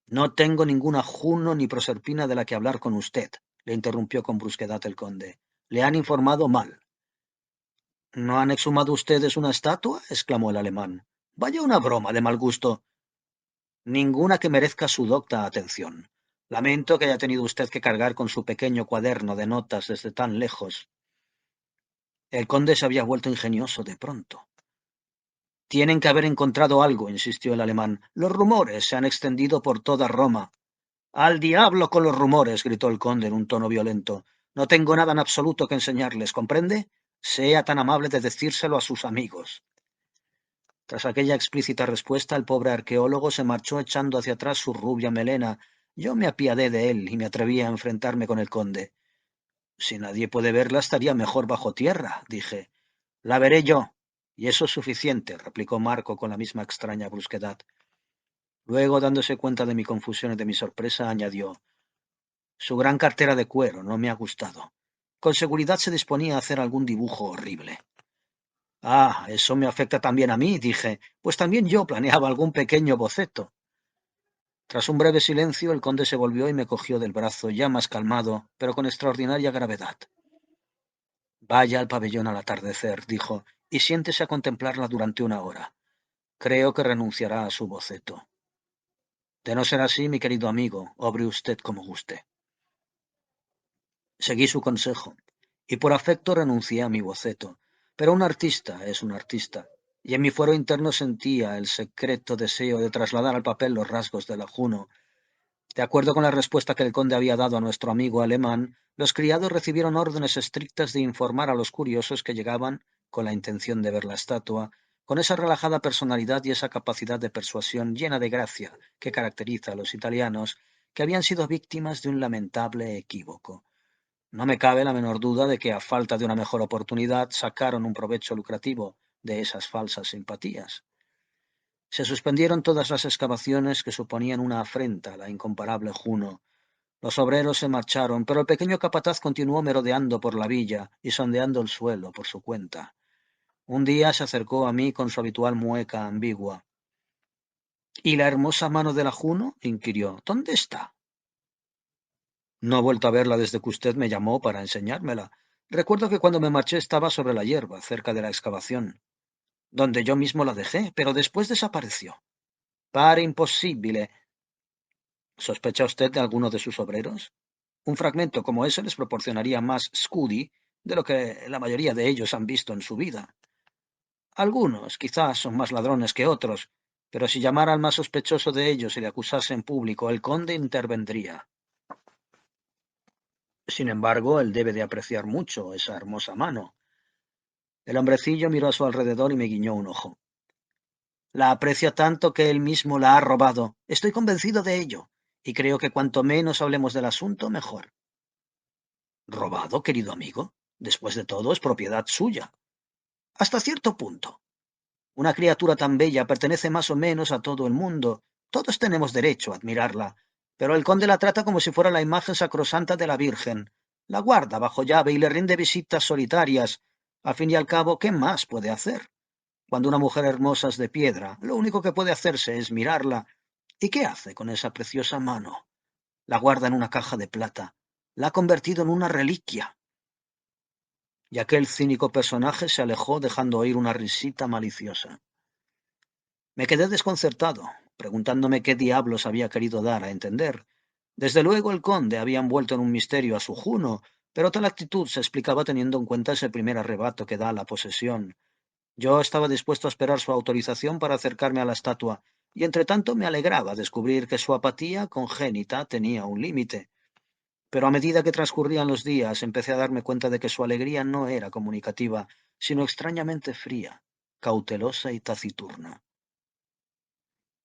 No tengo ninguna Juno ni Proserpina de la que hablar con usted, le interrumpió con brusquedad el conde. Le han informado mal. ¿No han exhumado ustedes una estatua? Exclamó el alemán. Vaya una broma de mal gusto. Ninguna que merezca su docta atención. Lamento que haya tenido usted que cargar con su pequeño cuaderno de notas desde tan lejos. El conde se había vuelto ingenioso de pronto. Tienen que haber encontrado algo, insistió el alemán. Los rumores se han extendido por toda Roma. Al diablo con los rumores, gritó el conde en un tono violento. No tengo nada en absoluto que enseñarles, ¿comprende? Sea tan amable de decírselo a sus amigos. Tras aquella explícita respuesta, el pobre arqueólogo se marchó echando hacia atrás su rubia melena. Yo me apiadé de él y me atreví a enfrentarme con el conde. Si nadie puede verla, estaría mejor bajo tierra, dije. La veré yo. Y eso es suficiente, replicó Marco con la misma extraña brusquedad. Luego, dándose cuenta de mi confusión y de mi sorpresa, añadió: Su gran cartera de cuero no me ha gustado. Con seguridad se disponía a hacer algún dibujo horrible. Ah, eso me afecta también a mí, dije, pues también yo planeaba algún pequeño boceto. Tras un breve silencio, el conde se volvió y me cogió del brazo, ya más calmado, pero con extraordinaria gravedad. Vaya al pabellón al atardecer, dijo, y siéntese a contemplarla durante una hora. Creo que renunciará a su boceto. De no ser así, mi querido amigo, obre usted como guste. Seguí su consejo, y por afecto renuncié a mi boceto. Pero un artista es un artista, y en mi fuero interno sentía el secreto deseo de trasladar al papel los rasgos del Juno. De acuerdo con la respuesta que el conde había dado a nuestro amigo alemán, los criados recibieron órdenes estrictas de informar a los curiosos que llegaban con la intención de ver la estatua, con esa relajada personalidad y esa capacidad de persuasión llena de gracia que caracteriza a los italianos, que habían sido víctimas de un lamentable equívoco. No me cabe la menor duda de que, a falta de una mejor oportunidad, sacaron un provecho lucrativo de esas falsas simpatías. Se suspendieron todas las excavaciones que suponían una afrenta a la incomparable Juno. Los obreros se marcharon, pero el pequeño capataz continuó merodeando por la villa y sondeando el suelo por su cuenta. Un día se acercó a mí con su habitual mueca ambigua. ¿Y la hermosa mano de la Juno? Inquirió. ¿Dónde está? No he vuelto a verla desde que usted me llamó para enseñármela. Recuerdo que cuando me marché estaba sobre la hierba, cerca de la excavación, donde yo mismo la dejé, pero después desapareció. Pare imposible. ¿Sospecha usted de alguno de sus obreros? Un fragmento como ese les proporcionaría más scudi de lo que la mayoría de ellos han visto en su vida. Algunos, quizás, son más ladrones que otros, pero si llamara al más sospechoso de ellos y le acusase en público, el conde intervendría. Sin embargo, él debe de apreciar mucho esa hermosa mano. El hombrecillo miró a su alrededor y me guiñó un ojo. La aprecia tanto que él mismo la ha robado. Estoy convencido de ello, y creo que cuanto menos hablemos del asunto, mejor. ¿Robado, querido amigo? Después de todo, es propiedad suya. Hasta cierto punto. Una criatura tan bella pertenece más o menos a todo el mundo. Todos tenemos derecho a admirarla, pero el conde la trata como si fuera la imagen sacrosanta de la Virgen. La guarda bajo llave y le rinde visitas solitarias. Al fin y al cabo, ¿qué más puede hacer? Cuando una mujer hermosa es de piedra, lo único que puede hacerse es mirarla. ¿Y qué hace con esa preciosa mano? La guarda en una caja de plata. La ha convertido en una reliquia. Y aquel cínico personaje se alejó dejando oír una risita maliciosa. Me quedé desconcertado, preguntándome qué diablos había querido dar a entender. Desde luego el conde había envuelto en un misterio a su Juno, pero tal actitud se explicaba teniendo en cuenta ese primer arrebato que da la posesión. Yo estaba dispuesto a esperar su autorización para acercarme a la estatua, y entretanto me alegraba descubrir que su apatía congénita tenía un límite. Pero a medida que transcurrían los días, empecé a darme cuenta de que su alegría no era comunicativa, sino extrañamente fría, cautelosa y taciturna.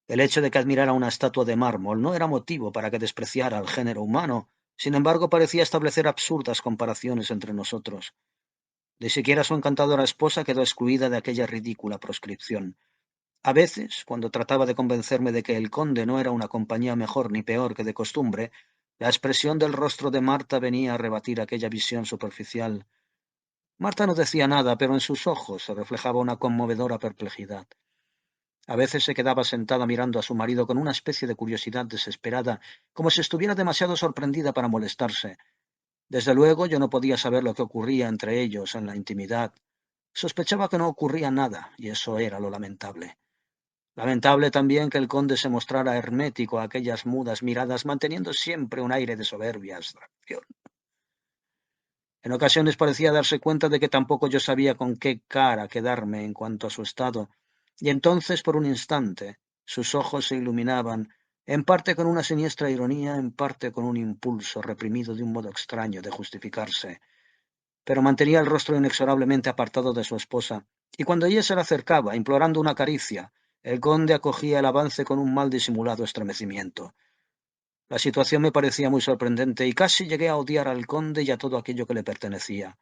El hecho de que admirara una estatua de mármol no era motivo para que despreciara al género humano, sin embargo parecía establecer absurdas comparaciones entre nosotros. Ni siquiera su encantadora esposa quedó excluida de aquella ridícula proscripción. A veces, cuando trataba de convencerme de que el conde no era una compañía mejor ni peor que de costumbre, la expresión del rostro de Marta venía a rebatir aquella visión superficial. Marta no decía nada, pero en sus ojos se reflejaba una conmovedora perplejidad. A veces se quedaba sentada mirando a su marido con una especie de curiosidad desesperada, como si estuviera demasiado sorprendida para molestarse. Desde luego yo no podía saber lo que ocurría entre ellos en la intimidad. Sospechaba que no ocurría nada, y eso era lo lamentable. Lamentable también que el conde se mostrara hermético a aquellas mudas miradas, manteniendo siempre un aire de soberbia abstracción. En ocasiones parecía darse cuenta de que tampoco yo sabía con qué cara quedarme en cuanto a su estado, y entonces, por un instante, sus ojos se iluminaban, en parte con una siniestra ironía, en parte con un impulso reprimido de un modo extraño de justificarse. Pero mantenía el rostro inexorablemente apartado de su esposa, y cuando ella se le acercaba, implorando una caricia, el conde acogía el avance con un mal disimulado estremecimiento. La situación me parecía muy sorprendente y casi llegué a odiar al conde y a todo aquello que le pertenecía.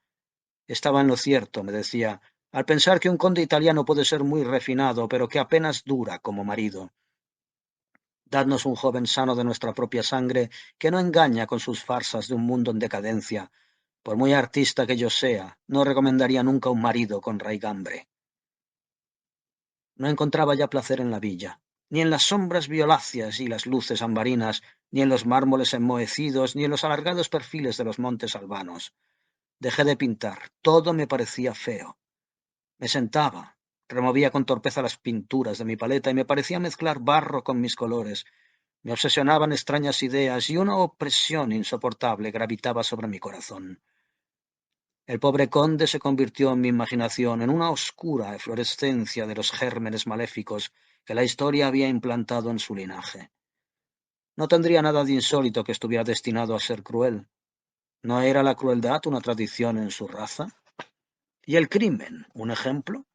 Estaba en lo cierto, me decía, al pensar que un conde italiano puede ser muy refinado, pero que apenas dura como marido. Dadnos un joven sano de nuestra propia sangre, que no engaña con sus farsas de un mundo en decadencia. Por muy artista que yo sea, no recomendaría nunca un marido con raigambre. No encontraba ya placer en la villa, ni en las sombras violáceas y las luces ambarinas, ni en los mármoles enmohecidos, ni en los alargados perfiles de los montes albanos. Dejé de pintar, todo me parecía feo. Me sentaba, removía con torpeza las pinturas de mi paleta y me parecía mezclar barro con mis colores. Me obsesionaban extrañas ideas y una opresión insoportable gravitaba sobre mi corazón. El pobre conde se convirtió en mi imaginación en una oscura eflorescencia de los gérmenes maléficos que la historia había implantado en su linaje. No tendría nada de insólito que estuviera destinado a ser cruel. ¿No era la crueldad una tradición en su raza? ¿Y el crimen un ejemplo?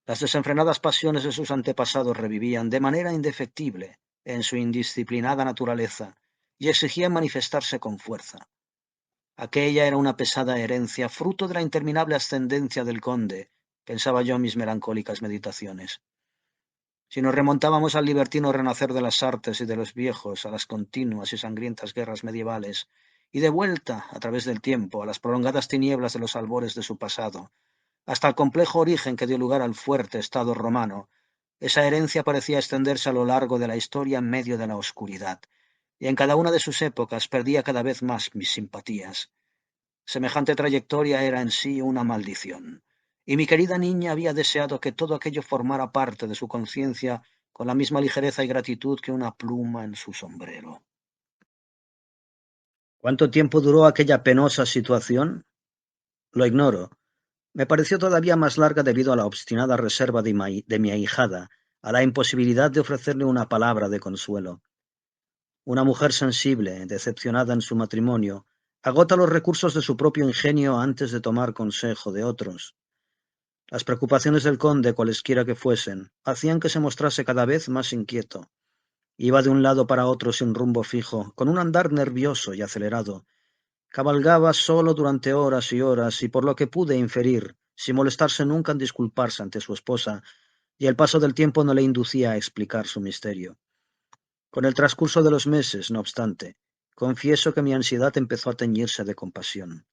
Las desenfrenadas pasiones de sus antepasados revivían de manera indefectible en su indisciplinada naturaleza y exigían manifestarse con fuerza. Aquella era una pesada herencia, fruto de la interminable ascendencia del conde, pensaba yo en mis melancólicas meditaciones. Si nos remontábamos al libertino renacer de las artes y de los viejos, a las continuas y sangrientas guerras medievales, y de vuelta, a través del tiempo, a las prolongadas tinieblas de los albores de su pasado, hasta el complejo origen que dio lugar al fuerte Estado romano, esa herencia parecía extenderse a lo largo de la historia en medio de la oscuridad, y en cada una de sus épocas perdía cada vez más mis simpatías. Semejante trayectoria era en sí una maldición, y mi querida niña había deseado que todo aquello formara parte de su conciencia con la misma ligereza y gratitud que una pluma en su sombrero. ¿Cuánto tiempo duró aquella penosa situación? Lo ignoro. Me pareció todavía más larga debido a la obstinada reserva de mi ahijada, a la imposibilidad de ofrecerle una palabra de consuelo. Una mujer sensible, decepcionada en su matrimonio, agota los recursos de su propio ingenio antes de tomar consejo de otros. Las preocupaciones del conde, cualesquiera que fuesen, hacían que se mostrase cada vez más inquieto. Iba de un lado para otro sin rumbo fijo, con un andar nervioso y acelerado. Cabalgaba solo durante horas y horas, y por lo que pude inferir, sin molestarse nunca en disculparse ante su esposa, y el paso del tiempo no le inducía a explicar su misterio. Con el transcurso de los meses, no obstante, confieso que mi ansiedad empezó a teñirse de compasión.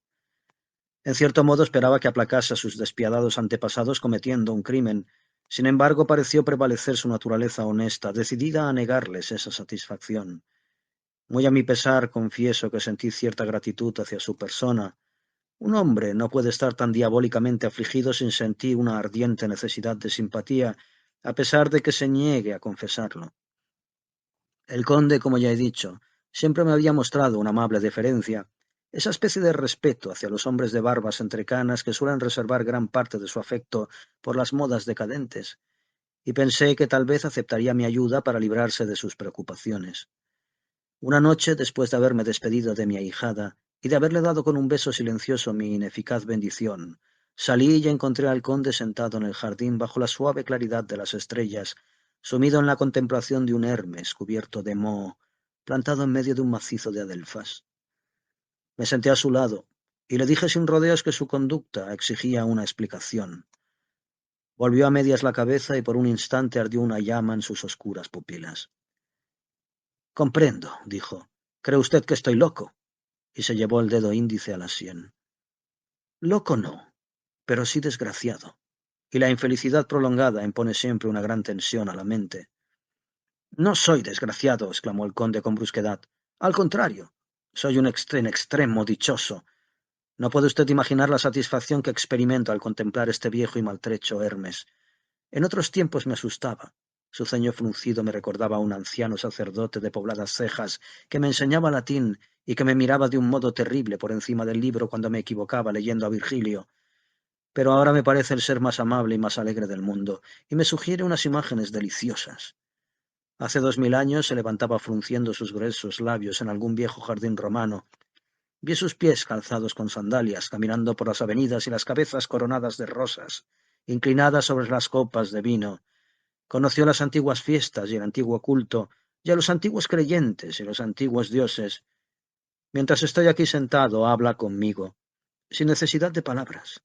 En cierto modo esperaba que aplacase a sus despiadados antepasados cometiendo un crimen. Sin embargo, pareció prevalecer su naturaleza honesta, decidida a negarles esa satisfacción. Muy a mi pesar, confieso que sentí cierta gratitud hacia su persona. Un hombre no puede estar tan diabólicamente afligido sin sentir una ardiente necesidad de simpatía, a pesar de que se niegue a confesarlo. El conde, como ya he dicho, siempre me había mostrado una amable deferencia, esa especie de respeto hacia los hombres de barbas entrecanas que suelen reservar gran parte de su afecto por las modas decadentes, y pensé que tal vez aceptaría mi ayuda para librarse de sus preocupaciones. Una noche, después de haberme despedido de mi ahijada y de haberle dado con un beso silencioso mi ineficaz bendición, salí y encontré al conde sentado en el jardín bajo la suave claridad de las estrellas, sumido en la contemplación de un Hermes cubierto de moho, plantado en medio de un macizo de adelfas. Me senté a su lado y le dije sin rodeos que su conducta exigía una explicación. Volvió a medias la cabeza y por un instante ardió una llama en sus oscuras pupilas. Comprendo, dijo. ¿Cree usted que estoy loco? Y se llevó el dedo índice a la sien. Loco no, pero sí desgraciado, y la infelicidad prolongada impone siempre una gran tensión a la mente. No soy desgraciado, exclamó el conde con brusquedad. Al contrario, soy un extremo dichoso. No puede usted imaginar la satisfacción que experimento al contemplar este viejo y maltrecho Hermes. En otros tiempos me asustaba. Su ceño fruncido me recordaba a un anciano sacerdote de pobladas cejas que me enseñaba latín y que me miraba de un modo terrible por encima del libro cuando me equivocaba leyendo a Virgilio. Pero ahora me parece el ser más amable y más alegre del mundo, y me sugiere unas imágenes deliciosas. Hace 2000 años se levantaba frunciendo sus gruesos labios en algún viejo jardín romano. Vi sus pies calzados con sandalias, caminando por las avenidas y las cabezas coronadas de rosas, inclinadas sobre las copas de vino. Conoció las antiguas fiestas y el antiguo culto, y a los antiguos creyentes y los antiguos dioses. Mientras estoy aquí sentado, habla conmigo, sin necesidad de palabras,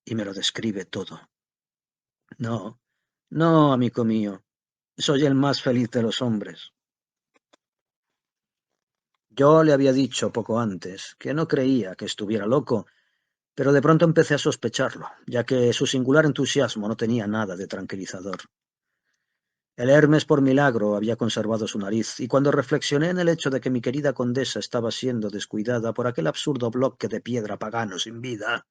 y me lo describe todo. No, no, amigo mío, soy el más feliz de los hombres. Yo le había dicho poco antes que no creía que estuviera loco, pero de pronto empecé a sospecharlo, ya que su singular entusiasmo no tenía nada de tranquilizador. El Hermes por milagro había conservado su nariz, y cuando reflexioné en el hecho de que mi querida condesa estaba siendo descuidada por aquel absurdo bloque de piedra pagano sin vida,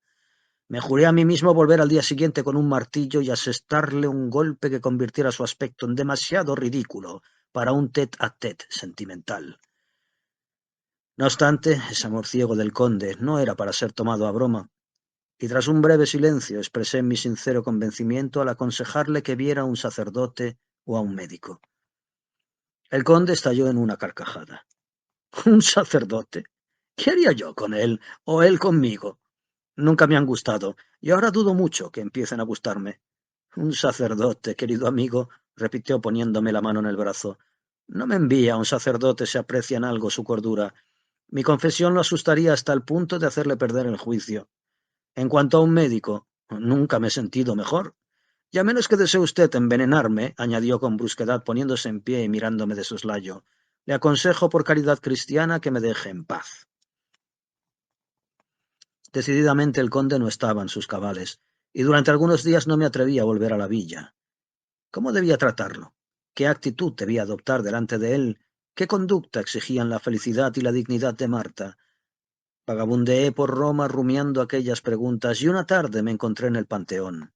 me juré a mí mismo volver al día siguiente con un martillo y asestarle un golpe que convirtiera su aspecto en demasiado ridículo para un tête-à-tête sentimental. No obstante, ese amor ciego del conde no era para ser tomado a broma, y tras un breve silencio expresé mi sincero convencimiento al aconsejarle que viera a un sacerdote o a un médico. El conde estalló en una carcajada. ¿Un sacerdote? ¿Qué haría yo con él o él conmigo? Nunca me han gustado, y ahora dudo mucho que empiecen a gustarme. Un sacerdote, querido amigo, repitió poniéndome la mano en el brazo. No me envía un sacerdote si aprecia en algo su cordura. Mi confesión lo asustaría hasta el punto de hacerle perder el juicio. En cuanto a un médico, nunca me he sentido mejor. Y a menos que desee usted envenenarme, añadió con brusquedad poniéndose en pie y mirándome de soslayo, le aconsejo por caridad cristiana que me deje en paz. Decididamente el conde no estaba en sus cabales, y durante algunos días no me atreví a volver a la villa. ¿Cómo debía tratarlo? ¿Qué actitud debía adoptar delante de él? ¿Qué conducta exigían la felicidad y la dignidad de Marta? Vagabundeé por Roma rumiando aquellas preguntas, y una tarde me encontré en el Panteón.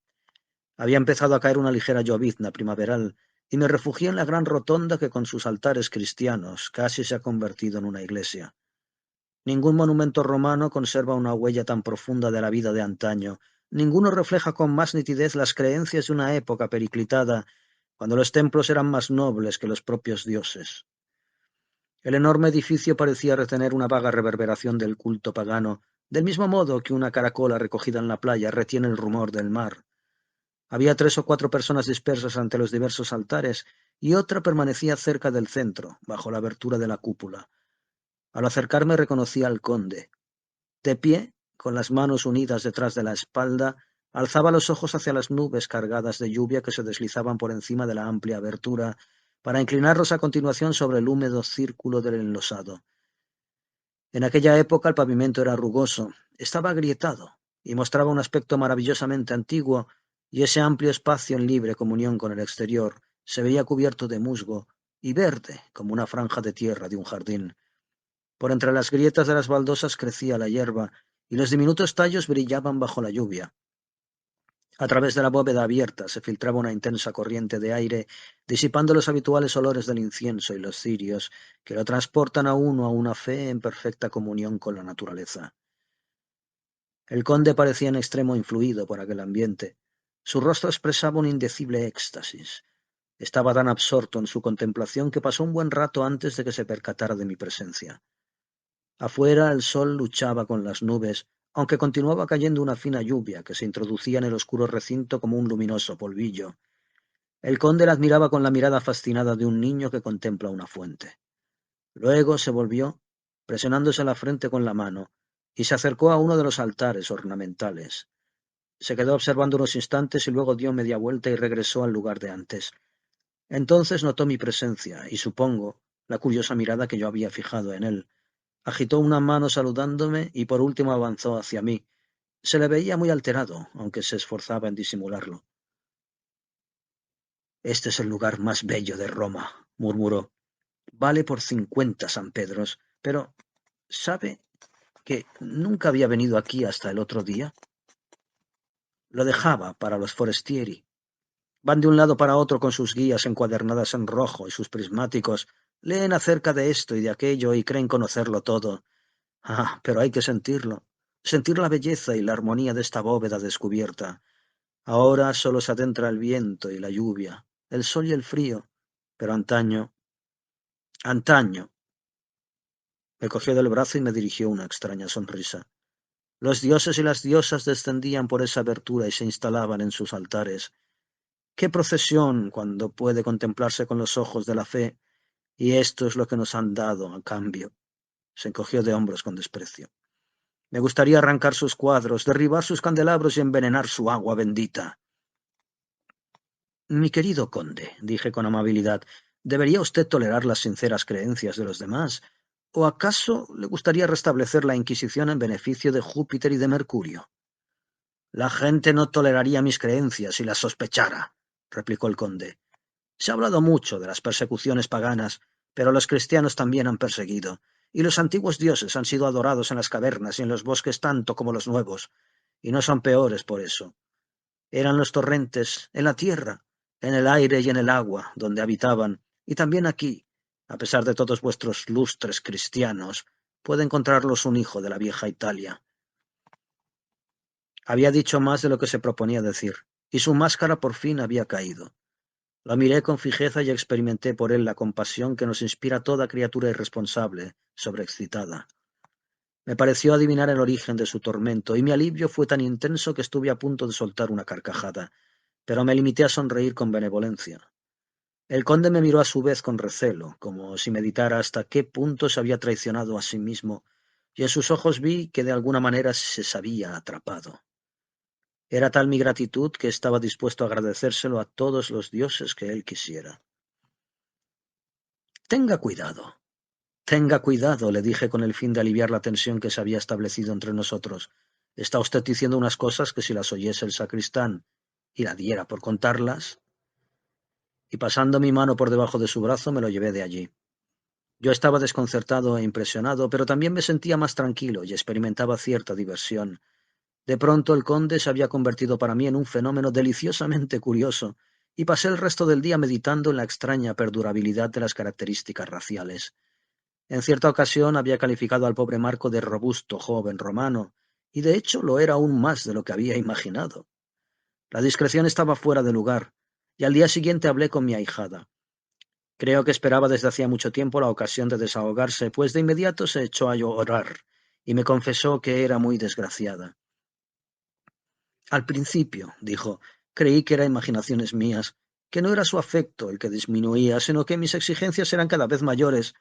Había empezado a caer una ligera llovizna primaveral, y me refugié en la gran rotonda que con sus altares cristianos casi se ha convertido en una iglesia. Ningún monumento romano conserva una huella tan profunda de la vida de antaño, ninguno refleja con más nitidez las creencias de una época periclitada, cuando los templos eran más nobles que los propios dioses. El enorme edificio parecía retener una vaga reverberación del culto pagano, del mismo modo que una caracola recogida en la playa retiene el rumor del mar. Había 3 o 4 personas dispersas ante los diversos altares, y otra permanecía cerca del centro, bajo la abertura de la cúpula. Al acercarme reconocí al conde. De pie, con las manos unidas detrás de la espalda, alzaba los ojos hacia las nubes cargadas de lluvia que se deslizaban por encima de la amplia abertura, para inclinarlos a continuación sobre el húmedo círculo del enlosado. En aquella época el pavimento era rugoso, estaba agrietado, y mostraba un aspecto maravillosamente antiguo, y ese amplio espacio en libre comunión con el exterior se veía cubierto de musgo y verde como una franja de tierra de un jardín. Por entre las grietas de las baldosas crecía la hierba, y los diminutos tallos brillaban bajo la lluvia. A través de la bóveda abierta se filtraba una intensa corriente de aire, disipando los habituales olores del incienso y los cirios, que lo transportan a uno a una fe en perfecta comunión con la naturaleza. El conde parecía en extremo influido por aquel ambiente. Su rostro expresaba un indecible éxtasis. Estaba tan absorto en su contemplación que pasó un buen rato antes de que se percatara de mi presencia. Afuera el sol luchaba con las nubes, aunque continuaba cayendo una fina lluvia que se introducía en el oscuro recinto como un luminoso polvillo. El conde la admiraba con la mirada fascinada de un niño que contempla una fuente. Luego se volvió, presionándose la frente con la mano, y se acercó a uno de los altares ornamentales. Se quedó observando unos instantes y luego dio media vuelta y regresó al lugar de antes. Entonces notó mi presencia y, supongo, la curiosa mirada que yo había fijado en él. Agitó una mano saludándome y por último avanzó hacia mí. Se le veía muy alterado, aunque se esforzaba en disimularlo. «Este es el lugar más bello de Roma», murmuró. «Vale por 50 San Pedros, pero ¿sabe que nunca había venido aquí hasta el otro día?» Lo dejaba para los forestieri. Van de un lado para otro con sus guías encuadernadas en rojo y sus prismáticos. Leen acerca de esto y de aquello y creen conocerlo todo. Ah, pero hay que sentirlo. Sentir la belleza y la armonía de esta bóveda descubierta. Ahora solo se adentra el viento y la lluvia, el sol y el frío. Pero antaño, me cogió del brazo y me dirigió una extraña sonrisa. Los dioses y las diosas descendían por esa abertura y se instalaban en sus altares. ¡Qué procesión cuando puede contemplarse con los ojos de la fe! Y esto es lo que nos han dado a cambio. Se encogió de hombros con desprecio. Me gustaría arrancar sus cuadros, derribar sus candelabros y envenenar su agua bendita. Mi querido conde, dije con amabilidad, ¿debería usted tolerar las sinceras creencias de los demás? ¿O acaso le gustaría restablecer la Inquisición en beneficio de Júpiter y de Mercurio? La gente no toleraría mis creencias si las sospechara, replicó el conde. Se ha hablado mucho de las persecuciones paganas, pero los cristianos también han perseguido, y los antiguos dioses han sido adorados en las cavernas y en los bosques tanto como los nuevos, y no son peores por eso. Eran los torrentes, en la tierra, en el aire y en el agua, donde habitaban, y también aquí, a pesar de todos vuestros lustres cristianos, puede encontrarlos un hijo de la vieja Italia. Había dicho más de lo que se proponía decir, y su máscara por fin había caído. Lo miré con fijeza y experimenté por él la compasión que nos inspira toda criatura irresponsable, sobreexcitada. Me pareció adivinar el origen de su tormento, y mi alivio fue tan intenso que estuve a punto de soltar una carcajada, pero me limité a sonreír con benevolencia. El conde me miró a su vez con recelo, como si meditara hasta qué punto se había traicionado a sí mismo, y en sus ojos vi que de alguna manera se sabía atrapado. Era tal mi gratitud que estaba dispuesto a agradecérselo a todos los dioses que él quisiera. Tenga cuidado, le dije con el fin de aliviar la tensión que se había establecido entre nosotros. Está usted diciendo unas cosas que si las oyese el sacristán y la diera por contarlas. Y pasando mi mano por debajo de su brazo me lo llevé de allí. Yo estaba desconcertado e impresionado, pero también me sentía más tranquilo y experimentaba cierta diversión. De pronto el conde se había convertido para mí en un fenómeno deliciosamente curioso, y pasé el resto del día meditando en la extraña perdurabilidad de las características raciales. En cierta ocasión había calificado al pobre Marco de robusto joven romano, y de hecho lo era aún más de lo que había imaginado. La discreción estaba fuera de lugar, y al día siguiente hablé con mi ahijada. Creo que esperaba desde hacía mucho tiempo la ocasión de desahogarse, pues de inmediato se echó a llorar, y me confesó que era muy desgraciada. Al principio, dijo, creí que eran imaginaciones mías, que no era su afecto el que disminuía, sino que mis exigencias eran cada vez mayores,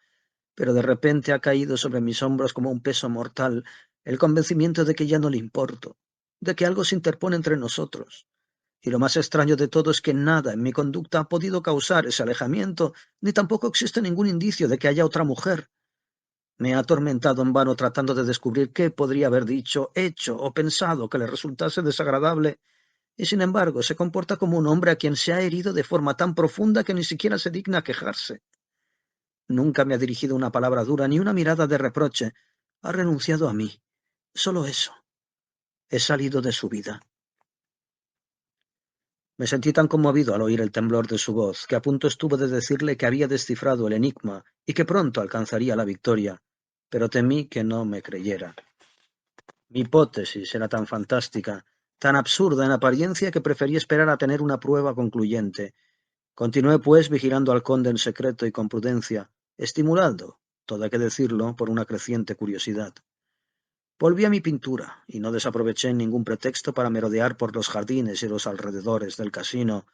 pero de repente ha caído sobre mis hombros como un peso mortal el convencimiento de que ya no le importo, de que algo se interpone entre nosotros. Y lo más extraño de todo es que nada en mi conducta ha podido causar ese alejamiento, ni tampoco existe ningún indicio de que haya otra mujer. Me ha atormentado en vano tratando de descubrir qué podría haber dicho, hecho o pensado que le resultase desagradable, y sin embargo se comporta como un hombre a quien se ha herido de forma tan profunda que ni siquiera se digna quejarse. Nunca me ha dirigido una palabra dura ni una mirada de reproche. Ha renunciado a mí. Solo eso. He salido de su vida. Me sentí tan conmovido al oír el temblor de su voz, que a punto estuve de decirle que había descifrado el enigma y que pronto alcanzaría la victoria, pero temí que no me creyera. Mi hipótesis era tan fantástica, tan absurda en apariencia, que preferí esperar a tener una prueba concluyente. Continué, pues, vigilando al conde en secreto y con prudencia, estimulando, todo hay que decirlo, por una creciente curiosidad. Volví a mi pintura, y no desaproveché ningún pretexto para merodear por los jardines y los alrededores del casino.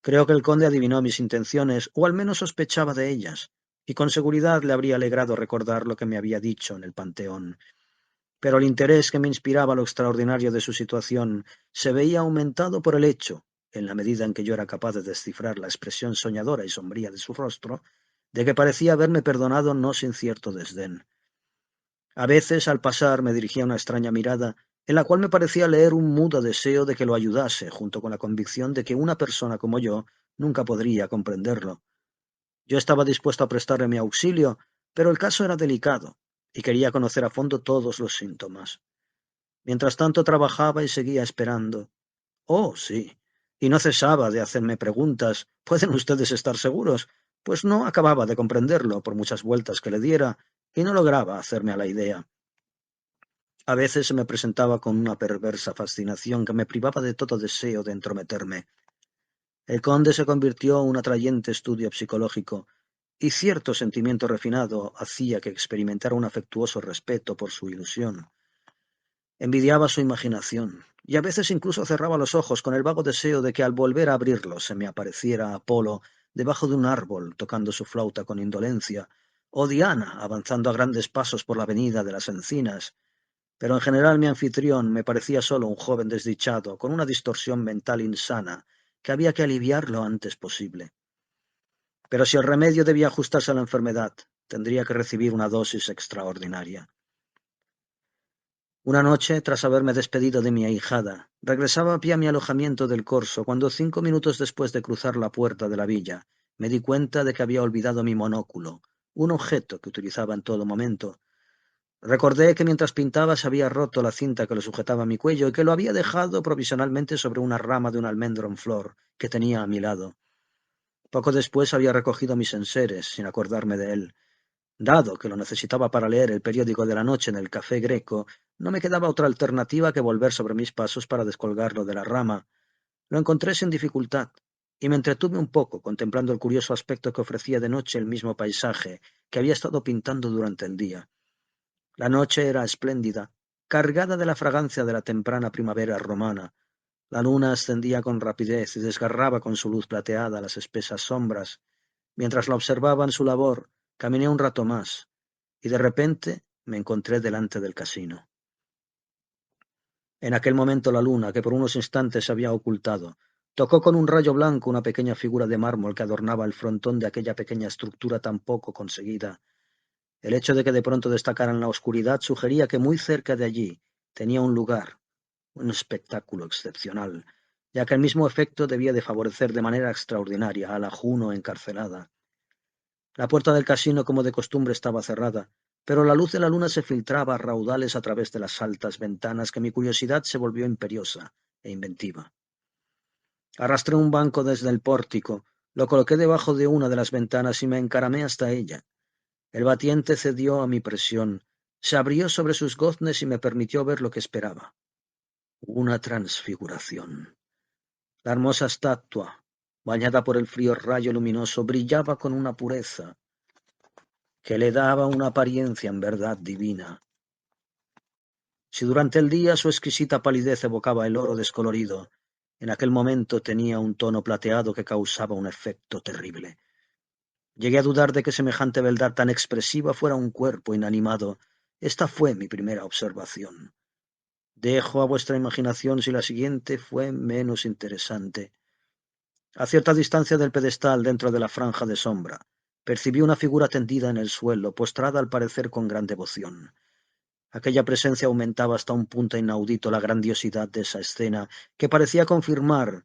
Creo que el conde adivinó mis intenciones, o al menos sospechaba de ellas, y con seguridad le habría alegrado recordar lo que me había dicho en el Panteón. Pero el interés que me inspiraba lo extraordinario de su situación se veía aumentado por el hecho, en la medida en que yo era capaz de descifrar la expresión soñadora y sombría de su rostro, de que parecía haberme perdonado no sin cierto desdén. A veces, al pasar, me dirigía una extraña mirada, en la cual me parecía leer un mudo deseo de que lo ayudase, junto con la convicción de que una persona como yo nunca podría comprenderlo. Yo estaba dispuesto a prestarle mi auxilio, pero el caso era delicado, y quería conocer a fondo todos los síntomas. Mientras tanto trabajaba y seguía esperando. Oh, sí, y no cesaba de hacerme preguntas. Pueden ustedes estar seguros, pues no acababa de comprenderlo por muchas vueltas que le diera, y no lograba hacerme a la idea. A veces se me presentaba con una perversa fascinación que me privaba de todo deseo de entrometerme. El conde se convirtió en un atrayente estudio psicológico, y cierto sentimiento refinado hacía que experimentara un afectuoso respeto por su ilusión. Envidiaba su imaginación, y a veces incluso cerraba los ojos con el vago deseo de que al volver a abrirlos se me apareciera Apolo, debajo de un árbol, tocando su flauta con indolencia, o Diana, avanzando a grandes pasos por la avenida de las Encinas, pero en general mi anfitrión me parecía solo un joven desdichado, con una distorsión mental insana, que había que aliviar lo antes posible. Pero si el remedio debía ajustarse a la enfermedad, tendría que recibir una dosis extraordinaria. Una noche, tras haberme despedido de mi ahijada, regresaba a pie a mi alojamiento del Corso, cuando 5 minutos después de cruzar la puerta de la villa, me di cuenta de que había olvidado mi monóculo, un objeto que utilizaba en todo momento. Recordé que mientras pintaba se había roto la cinta que lo sujetaba a mi cuello y que lo había dejado provisionalmente sobre una rama de un almendro en flor que tenía a mi lado. Poco después había recogido mis enseres, sin acordarme de él. Dado que lo necesitaba para leer el periódico de la noche en el Café Greco, no me quedaba otra alternativa que volver sobre mis pasos para descolgarlo de la rama. Lo encontré sin dificultad, y me entretuve un poco contemplando el curioso aspecto que ofrecía de noche el mismo paisaje que había estado pintando durante el día. La noche era espléndida, cargada de la fragancia de la temprana primavera romana. La luna ascendía con rapidez y desgarraba con su luz plateada las espesas sombras. Mientras la observaba en su labor, caminé un rato más, y de repente me encontré delante del casino. En aquel momento la luna, que por unos instantes se había ocultado, tocó con un rayo blanco una pequeña figura de mármol que adornaba el frontón de aquella pequeña estructura tan poco conseguida. El hecho de que de pronto destacara en la oscuridad sugería que muy cerca de allí tenía un lugar, un espectáculo excepcional, ya que el mismo efecto debía de favorecer de manera extraordinaria a la Juno encarcelada. La puerta del casino, como de costumbre, estaba cerrada, pero la luz de la luna se filtraba a raudales a través de las altas ventanas que mi curiosidad se volvió imperiosa e inventiva. Arrastré un banco desde el pórtico, lo coloqué debajo de una de las ventanas y me encaramé hasta ella. El batiente cedió a mi presión, se abrió sobre sus goznes y me permitió ver lo que esperaba. Una transfiguración. La hermosa estatua, bañada por el frío rayo luminoso, brillaba con una pureza que le daba una apariencia en verdad divina. Si durante el día su exquisita palidez evocaba el oro descolorido, en aquel momento tenía un tono plateado que causaba un efecto terrible. Llegué a dudar de que semejante beldad tan expresiva fuera un cuerpo inanimado. Esta fue mi primera observación. Dejo a vuestra imaginación si la siguiente fue menos interesante. A cierta distancia del pedestal, dentro de la franja de sombra, percibí una figura tendida en el suelo, postrada al parecer con gran devoción. Aquella presencia aumentaba hasta un punto inaudito la grandiosidad de esa escena, que parecía confirmar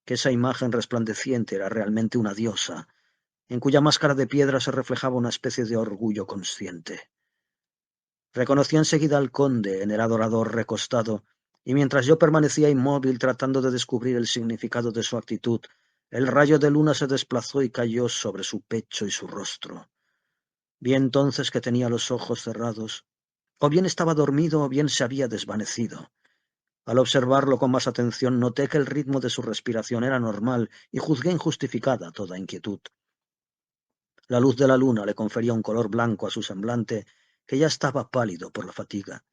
que esa imagen resplandeciente era realmente una diosa, en cuya máscara de piedra se reflejaba una especie de orgullo consciente. Reconocí enseguida al conde en el adorador recostado, y mientras yo permanecía inmóvil tratando de descubrir el significado de su actitud, el rayo de luna se desplazó y cayó sobre su pecho y su rostro. Vi entonces que tenía los ojos cerrados, o bien estaba dormido o bien se había desvanecido. Al observarlo con más atención noté que el ritmo de su respiración era normal y juzgué injustificada toda inquietud. La luz de la luna le confería un color blanco a su semblante, que ya estaba pálido por la fatiga.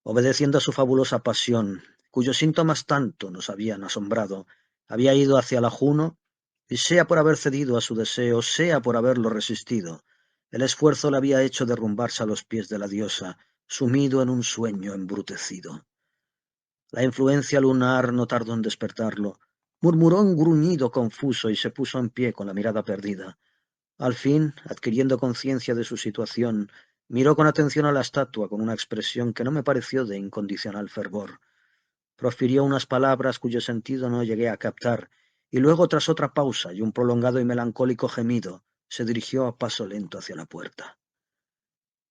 Obedeciendo a su fabulosa pasión, cuyos síntomas tanto nos habían asombrado, había ido hacia la Juno, y sea por haber cedido a su deseo, sea por haberlo resistido, el esfuerzo le había hecho derrumbarse a los pies de la diosa, sumido en un sueño embrutecido. La influencia lunar no tardó en despertarlo. Murmuró un gruñido confuso y se puso en pie con la mirada perdida. Al fin, adquiriendo conciencia de su situación, miró con atención a la estatua con una expresión que no me pareció de incondicional fervor. Profirió unas palabras cuyo sentido no llegué a captar, y luego, tras otra pausa y un prolongado y melancólico gemido, se dirigió a paso lento hacia la puerta.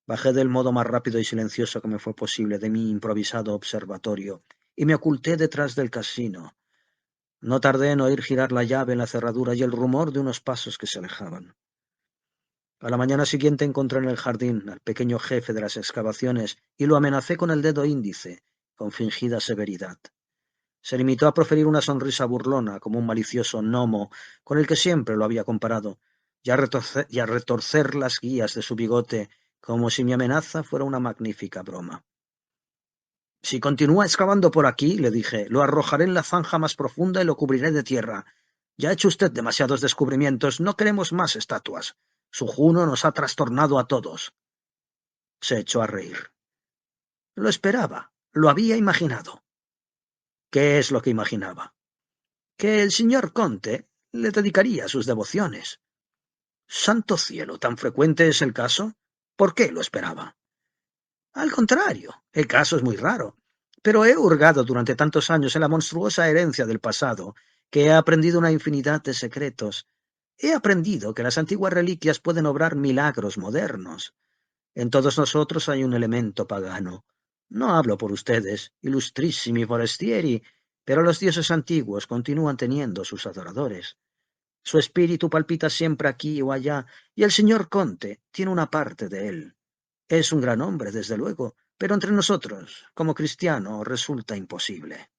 Bajé del modo más rápido y silencioso que me fue posible de mi improvisado observatorio, y me oculté detrás del casino. No tardé en oír girar la llave en la cerradura y el rumor de unos pasos que se alejaban. A la mañana siguiente encontré en el jardín al pequeño jefe de las excavaciones y lo amenacé con el dedo índice, con fingida severidad. Se limitó a proferir una sonrisa burlona, como un malicioso gnomo, con el que siempre lo había comparado, y a retorcer las guías de su bigote, como si mi amenaza fuera una magnífica broma. «Si continúa excavando por aquí», le dije, «lo arrojaré en la zanja más profunda y lo cubriré de tierra. Ya ha hecho usted demasiados descubrimientos. No queremos más estatuas. Su Juno nos ha trastornado a todos. Se echó a reír. Lo esperaba. Lo había imaginado. ¿Qué es lo que imaginaba? Que el señor Conte le dedicaría sus devociones. Santo cielo, ¿tan frecuente es el caso? ¿Por qué lo esperaba? Al contrario, el caso es muy raro. Pero he hurgado durante tantos años en la monstruosa herencia del pasado, que he aprendido una infinidad de secretos. He aprendido que las antiguas reliquias pueden obrar milagros modernos. En todos nosotros hay un elemento pagano. No hablo por ustedes, ilustrísimi forestieri, pero los dioses antiguos continúan teniendo sus adoradores. Su espíritu palpita siempre aquí o allá, y el señor Conte tiene una parte de él. Es un gran hombre, desde luego, pero entre nosotros, como cristiano, resulta imposible.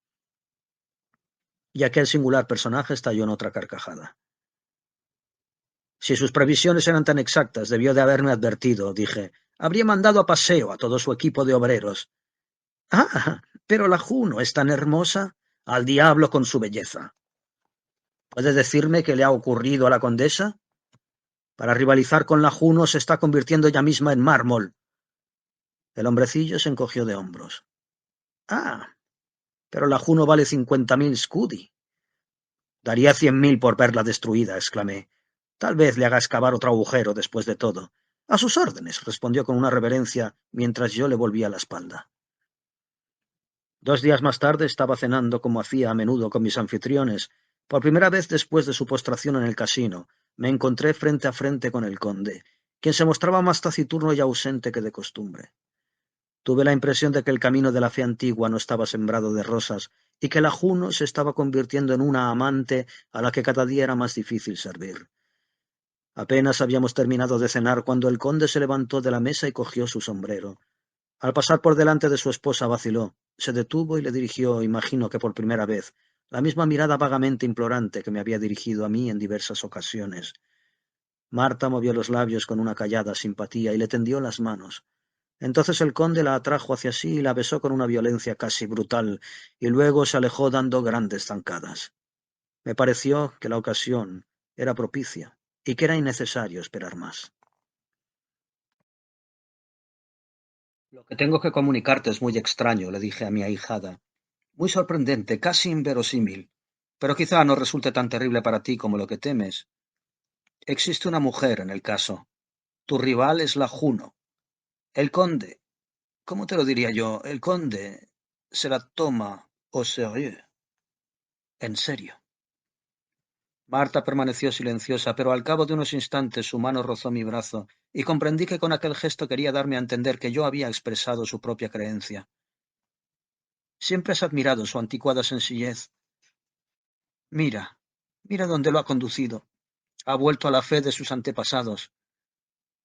Y aquel singular personaje estalló en otra carcajada. Si sus previsiones eran tan exactas, debió de haberme advertido, dije. Habría mandado a paseo a todo su equipo de obreros. Ah, pero la Juno es tan hermosa. Al diablo con su belleza. ¿Puede decirme qué le ha ocurrido a la condesa? Para rivalizar con la Juno se está convirtiendo ella misma en mármol. El hombrecillo se encogió de hombros. Ah, pero la Juno vale 50.000 scudi. Daría 100.000 por verla destruida, exclamé. Tal vez le haga excavar otro agujero después de todo. A sus órdenes, respondió con una reverencia mientras yo le volvía la espalda. 2 días más tarde estaba cenando como hacía a menudo con mis anfitriones. Por primera vez después de su postración en el casino, me encontré frente a frente con el conde, quien se mostraba más taciturno y ausente que de costumbre. Tuve la impresión de que el camino de la fe antigua no estaba sembrado de rosas y que la Juno se estaba convirtiendo en una amante a la que cada día era más difícil servir. Apenas habíamos terminado de cenar cuando el conde se levantó de la mesa y cogió su sombrero. Al pasar por delante de su esposa vaciló, se detuvo y le dirigió, imagino que por primera vez, la misma mirada vagamente implorante que me había dirigido a mí en diversas ocasiones. Marta movió los labios con una callada simpatía y le tendió las manos. Entonces el conde la atrajo hacia sí y la besó con una violencia casi brutal, y luego se alejó dando grandes zancadas. Me pareció que la ocasión era propicia y que era innecesario esperar más. Lo que tengo que comunicarte es muy extraño, le dije a mi ahijada. Muy sorprendente, casi inverosímil. Pero quizá no resulte tan terrible para ti como lo que temes. Existe una mujer en el caso. Tu rival es la Juno. El conde, ¿cómo te lo diría yo? El conde se la toma au sérieux. En serio. Marta permaneció silenciosa, pero al cabo de unos instantes su mano rozó mi brazo, y comprendí que con aquel gesto quería darme a entender que yo había expresado su propia creencia. Siempre has admirado su anticuada sencillez. Mira, mira dónde lo ha conducido. Ha vuelto a la fe de sus antepasados.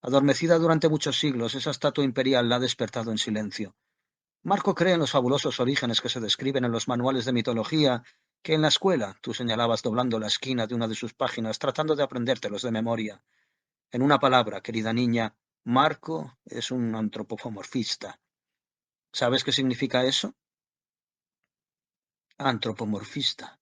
Adormecida durante muchos siglos, esa estatua imperial la ha despertado en silencio. Marco cree en los fabulosos orígenes que se describen en los manuales de mitología, que en la escuela tú señalabas doblando la esquina de una de sus páginas, tratando de aprendértelos de memoria. En una palabra, querida niña, Marco es un antropomorfista. ¿Sabes qué significa eso? Antropomorfista.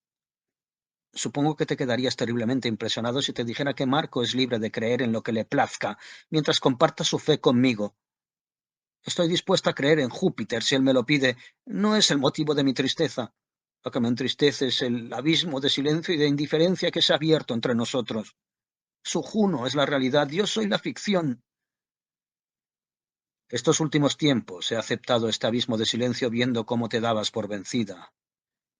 Supongo que te quedarías terriblemente impresionado si te dijera que Marco es libre de creer en lo que le plazca, mientras comparta su fe conmigo. Estoy dispuesta a creer en Júpiter si él me lo pide. No es el motivo de mi tristeza. Lo que me entristece es el abismo de silencio y de indiferencia que se ha abierto entre nosotros. Su Juno es la realidad, yo soy la ficción. Estos últimos tiempos he aceptado este abismo de silencio viendo cómo te dabas por vencida.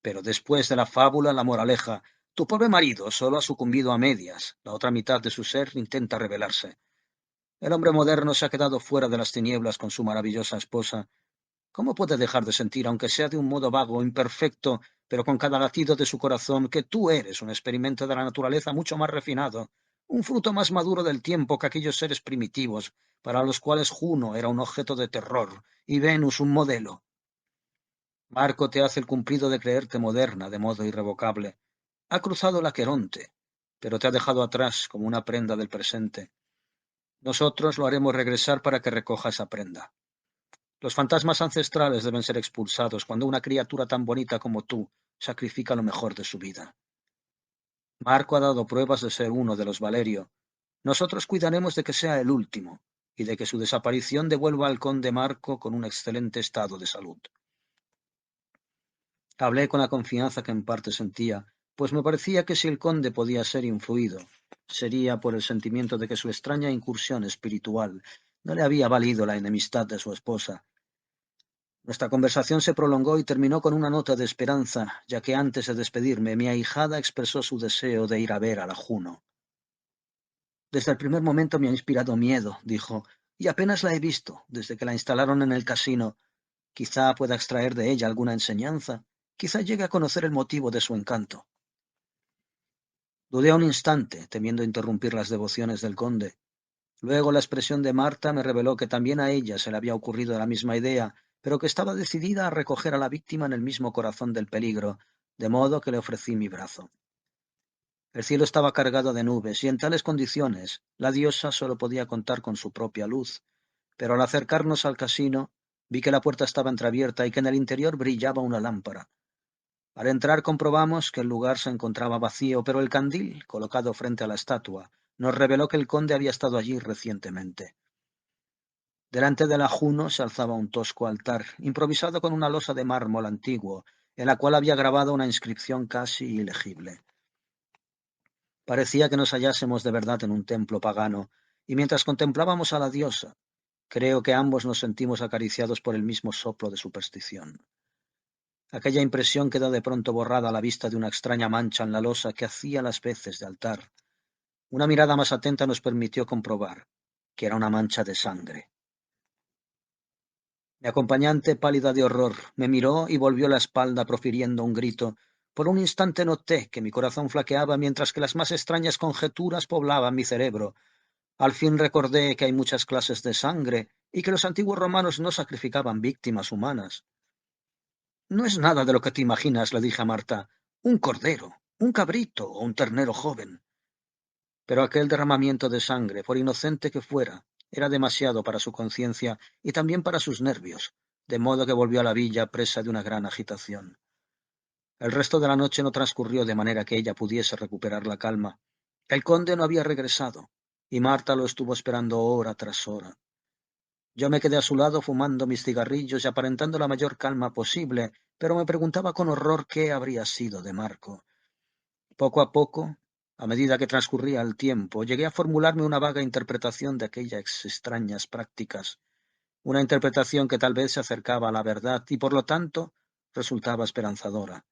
Pero después de la fábula, la moraleja, tu pobre marido solo ha sucumbido a medias. La otra mitad de su ser intenta rebelarse. El hombre moderno se ha quedado fuera de las tinieblas con su maravillosa esposa. ¿Cómo puede dejar de sentir, aunque sea de un modo vago, imperfecto, pero con cada latido de su corazón, que tú eres un experimento de la naturaleza mucho más refinado, un fruto más maduro del tiempo que aquellos seres primitivos, para los cuales Juno era un objeto de terror y Venus un modelo? Marco te hace el cumplido de creerte moderna de modo irrevocable. Ha cruzado el Aqueronte, pero te ha dejado atrás como una prenda del presente. Nosotros lo haremos regresar para que recoja esa prenda. Los fantasmas ancestrales deben ser expulsados cuando una criatura tan bonita como tú sacrifica lo mejor de su vida. Marco ha dado pruebas de ser uno de los Valerio. Nosotros cuidaremos de que sea el último, y de que su desaparición devuelva al conde Marco con un excelente estado de salud. Hablé con la confianza que en parte sentía, pues me parecía que si el conde podía ser influido, sería por el sentimiento de que su extraña incursión espiritual no le había valido la enemistad de su esposa. Nuestra conversación se prolongó y terminó con una nota de esperanza, ya que antes de despedirme mi ahijada expresó su deseo de ir a ver a la Juno. Desde el primer momento me ha inspirado miedo, dijo, y apenas la he visto desde que la instalaron en el casino. Quizá pueda extraer de ella alguna enseñanza, quizá llegue a conocer el motivo de su encanto. Dudé un instante, temiendo interrumpir las devociones del conde. Luego la expresión de Marta me reveló que también a ella se le había ocurrido la misma idea, pero que estaba decidida a recoger a la víctima en el mismo corazón del peligro, de modo que le ofrecí mi brazo. El cielo estaba cargado de nubes, y en tales condiciones la diosa solo podía contar con su propia luz, pero al acercarnos al casino vi que la puerta estaba entreabierta y que en el interior brillaba una lámpara. Al entrar comprobamos que el lugar se encontraba vacío, pero el candil, colocado frente a la estatua, nos reveló que el conde había estado allí recientemente. Delante de la Juno se alzaba un tosco altar, improvisado con una losa de mármol antiguo, en la cual había grabado una inscripción casi ilegible. Parecía que nos hallásemos de verdad en un templo pagano, y mientras contemplábamos a la diosa, creo que ambos nos sentimos acariciados por el mismo soplo de superstición. Aquella impresión quedó de pronto borrada a la vista de una extraña mancha en la losa que hacía las veces de altar. Una mirada más atenta nos permitió comprobar que era una mancha de sangre. Mi acompañante, pálida de horror, me miró y volvió la espalda profiriendo un grito. Por un instante noté que mi corazón flaqueaba mientras que las más extrañas conjeturas poblaban mi cerebro. Al fin recordé que hay muchas clases de sangre y que los antiguos romanos no sacrificaban víctimas humanas. No es nada de lo que te imaginas, le dije a Marta. Un cordero, un cabrito o un ternero joven. Pero aquel derramamiento de sangre, por inocente que fuera, era demasiado para su conciencia y también para sus nervios, de modo que volvió a la villa presa de una gran agitación. El resto de la noche no transcurrió de manera que ella pudiese recuperar la calma. El conde no había regresado, y Marta lo estuvo esperando hora tras hora. Yo me quedé a su lado fumando mis cigarrillos y aparentando la mayor calma posible, pero me preguntaba con horror qué habría sido de Marco. Poco a poco, a medida que transcurría el tiempo, llegué a formularme una vaga interpretación de aquellas extrañas prácticas, una interpretación que tal vez se acercaba a la verdad y, por lo tanto, resultaba esperanzadora.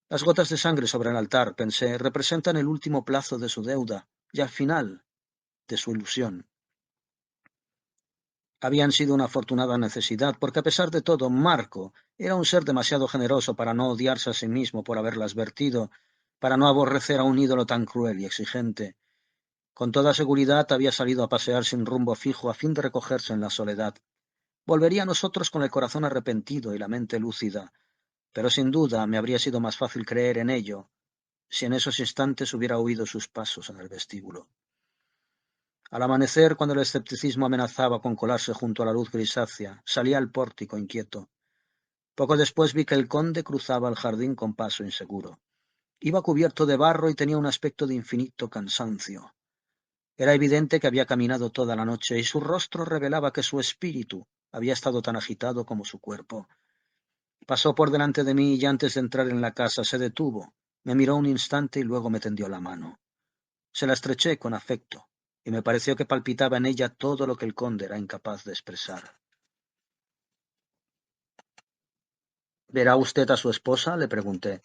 Las gotas de sangre sobre el altar, pensé, representan el último plazo de su deuda y al final de su ilusión. Habían sido una afortunada necesidad, porque a pesar de todo, Marco era un ser demasiado generoso para no odiarse a sí mismo por haberlas vertido, para no aborrecer a un ídolo tan cruel y exigente. Con toda seguridad había salido a pasear sin rumbo fijo a fin de recogerse en la soledad. Volvería a nosotros con el corazón arrepentido y la mente lúcida, pero sin duda me habría sido más fácil creer en ello si en esos instantes hubiera oído sus pasos en el vestíbulo. Al amanecer, cuando el escepticismo amenazaba con colarse junto a la luz grisácea, salí al pórtico inquieto. Poco después vi que el conde cruzaba el jardín con paso inseguro. Iba cubierto de barro y tenía un aspecto de infinito cansancio. Era evidente que había caminado toda la noche y su rostro revelaba que su espíritu había estado tan agitado como su cuerpo. Pasó por delante de mí y antes de entrar en la casa se detuvo, me miró un instante y luego me tendió la mano. Se la estreché con afecto, y me pareció que palpitaba en ella todo lo que el conde era incapaz de expresar. ¿Verá usted a su esposa?, le pregunté.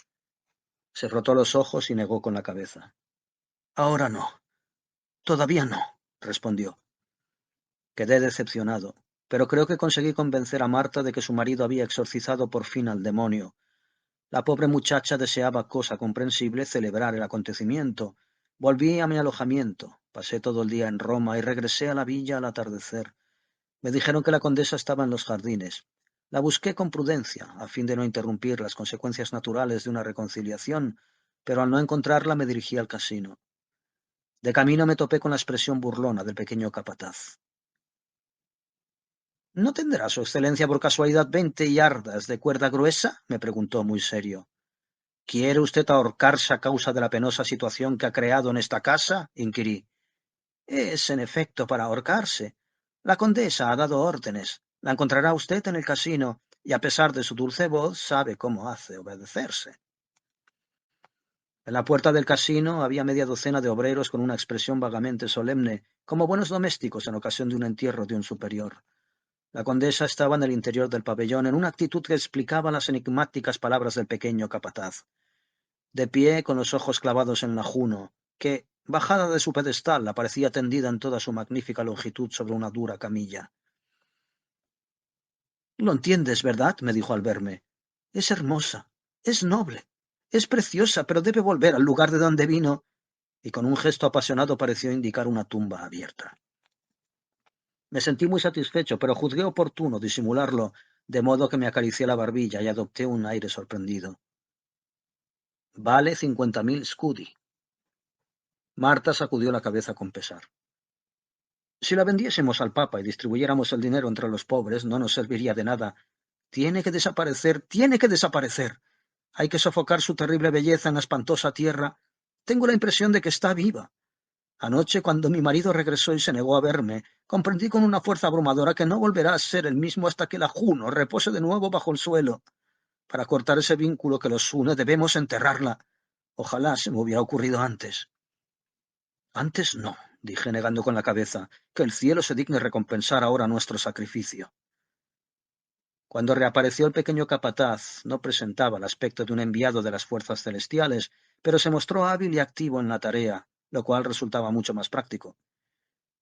Se frotó los ojos y negó con la cabeza. Ahora no, todavía no, respondió. Quedé decepcionado, pero creo que conseguí convencer a Marta de que su marido había exorcizado por fin al demonio. La pobre muchacha deseaba, cosa comprensible, celebrar el acontecimiento. Volví a mi alojamiento, pasé todo el día en Roma y regresé a la villa al atardecer. Me dijeron que la condesa estaba en los jardines. La busqué con prudencia, a fin de no interrumpir las consecuencias naturales de una reconciliación, pero al no encontrarla me dirigí al casino. De camino me topé con la expresión burlona del pequeño capataz. ¿No tendrá su excelencia por casualidad 20 yardas de cuerda gruesa?, me preguntó muy serio. ¿Quiere usted ahorcarse a causa de la penosa situación que ha creado en esta casa? Inquirí. Es, en efecto, para ahorcarse. La condesa ha dado órdenes. La encontrará usted en el casino, y a pesar de su dulce voz, sabe cómo hace obedecerse. En la puerta del casino había media docena de obreros con una expresión vagamente solemne, como buenos domésticos en ocasión de un entierro de un superior. La condesa estaba en el interior del pabellón, en una actitud que explicaba las enigmáticas palabras del pequeño capataz. De pie, con los ojos clavados en la Juno, que, bajada de su pedestal, aparecía tendida en toda su magnífica longitud sobre una dura camilla. «Lo entiendes, ¿verdad?», me dijo al verme. «Es hermosa, es noble, es preciosa, pero debe volver al lugar de donde vino», y con un gesto apasionado pareció indicar una tumba abierta. Me sentí muy satisfecho, pero juzgué oportuno disimularlo, de modo que me acaricié la barbilla y adopté un aire sorprendido. «Vale 50.000 scudi». Marta sacudió la cabeza con pesar. «Si la vendiésemos al Papa y distribuyéramos el dinero entre los pobres, no nos serviría de nada. Tiene que desaparecer, tiene que desaparecer. Hay que sofocar su terrible belleza en la espantosa tierra. Tengo la impresión de que está viva. Anoche, cuando mi marido regresó y se negó a verme, comprendí con una fuerza abrumadora que no volverá a ser el mismo hasta que la Juno repose de nuevo bajo el suelo. Para cortar ese vínculo que los une, debemos enterrarla. Ojalá se me hubiera ocurrido antes». «Antes no», dije negando con la cabeza, «que el cielo se digne recompensar ahora nuestro sacrificio». Cuando reapareció el pequeño capataz, no presentaba el aspecto de un enviado de las fuerzas celestiales, pero se mostró hábil y activo en la tarea, lo cual resultaba mucho más práctico.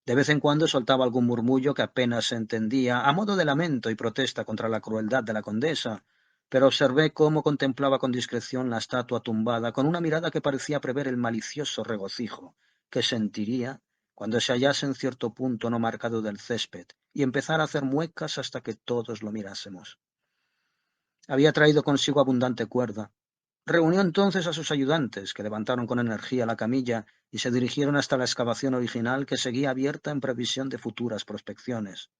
De vez en cuando soltaba algún murmullo que apenas se entendía, a modo de lamento y protesta contra la crueldad de la condesa, pero observé cómo contemplaba con discreción la estatua tumbada, con una mirada que parecía prever el malicioso regocijo que sentiría cuando se hallase en cierto punto no marcado del césped, y empezara a hacer muecas hasta que todos lo mirásemos. Había traído consigo abundante cuerda. Reunió entonces a sus ayudantes, que levantaron con energía la camilla y se dirigieron hasta la excavación original, que seguía abierta en previsión de futuras prospecciones.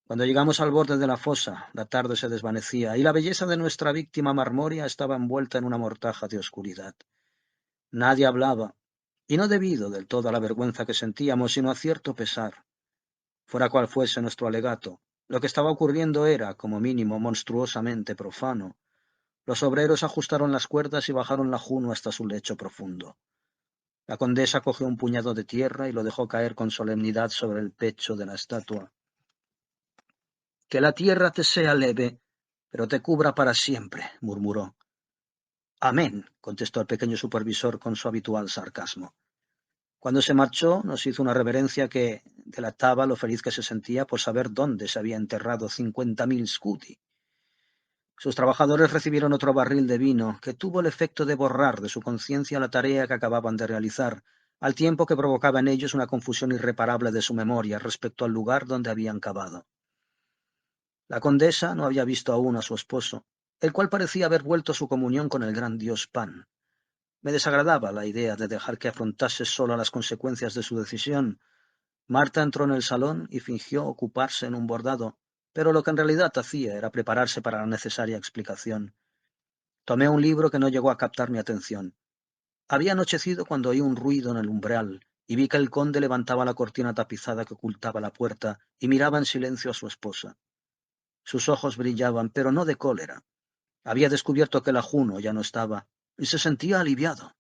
Cuando llegamos al borde de la fosa, la tarde se desvanecía y la belleza de nuestra víctima marmórea estaba envuelta en una mortaja de oscuridad. Nadie hablaba, y no debido del todo a la vergüenza que sentíamos, sino a cierto pesar. Fuera cual fuese nuestro alegato, lo que estaba ocurriendo era, como mínimo, monstruosamente profano. Los obreros ajustaron las cuerdas y bajaron la Juno hasta su lecho profundo. La condesa cogió un puñado de tierra y lo dejó caer con solemnidad sobre el pecho de la estatua. «Que la tierra te sea leve, pero te cubra para siempre», murmuró. «Amén», contestó el pequeño supervisor con su habitual sarcasmo. Cuando se marchó, nos hizo una reverencia que delataba lo feliz que se sentía por saber dónde se había enterrado 50.000 scudi. Sus trabajadores recibieron otro barril de vino, que tuvo el efecto de borrar de su conciencia la tarea que acababan de realizar, al tiempo que provocaba en ellos una confusión irreparable de su memoria respecto al lugar donde habían cavado. La condesa no había visto aún a su esposo, el cual parecía haber vuelto a su comunión con el gran dios Pan. Me desagradaba la idea de dejar que afrontase sola las consecuencias de su decisión. Marta entró en el salón y fingió ocuparse en un bordado, pero lo que en realidad hacía era prepararse para la necesaria explicación. Tomé un libro que no llegó a captar mi atención. Había anochecido cuando oí un ruido en el umbral y vi que el conde levantaba la cortina tapizada que ocultaba la puerta y miraba en silencio a su esposa. Sus ojos brillaban, pero no de cólera. Había descubierto que la Juno ya no estaba y se sentía aliviado.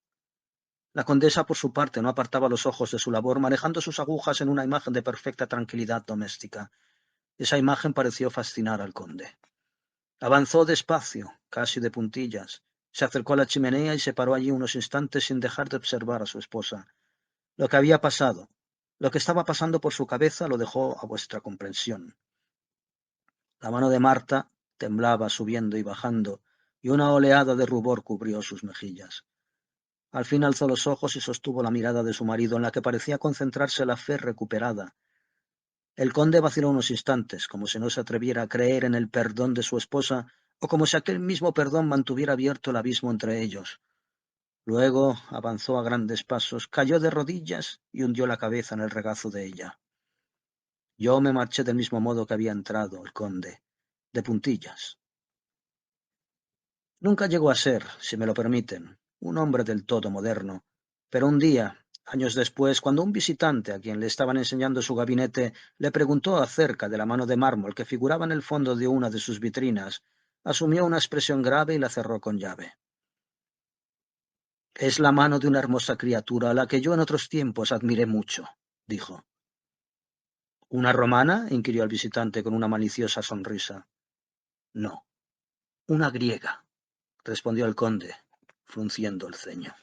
La condesa, por su parte, no apartaba los ojos de su labor, manejando sus agujas en una imagen de perfecta tranquilidad doméstica. Esa imagen pareció fascinar al conde. Avanzó despacio, casi de puntillas. Se acercó a la chimenea y se paró allí unos instantes sin dejar de observar a su esposa. Lo que había pasado, lo que estaba pasando por su cabeza, lo dejó a vuestra comprensión. La mano de Marta temblaba subiendo y bajando, y una oleada de rubor cubrió sus mejillas. Al fin alzó los ojos y sostuvo la mirada de su marido, en la que parecía concentrarse la fe recuperada. El conde vaciló unos instantes, como si no se atreviera a creer en el perdón de su esposa, o como si aquel mismo perdón mantuviera abierto el abismo entre ellos. Luego avanzó a grandes pasos, cayó de rodillas y hundió la cabeza en el regazo de ella. Yo me marché del mismo modo que había entrado el conde, de puntillas. Nunca llegó a ser, si me lo permiten, un hombre del todo moderno, pero un día, años después, cuando un visitante a quien le estaban enseñando su gabinete le preguntó acerca de la mano de mármol que figuraba en el fondo de una de sus vitrinas, asumió una expresión grave y la cerró con llave. «Es la mano de una hermosa criatura a la que yo en otros tiempos admiré mucho», dijo. «¿Una romana?», inquirió el visitante con una maliciosa sonrisa. «No, una griega», respondió el conde, frunciendo el ceño.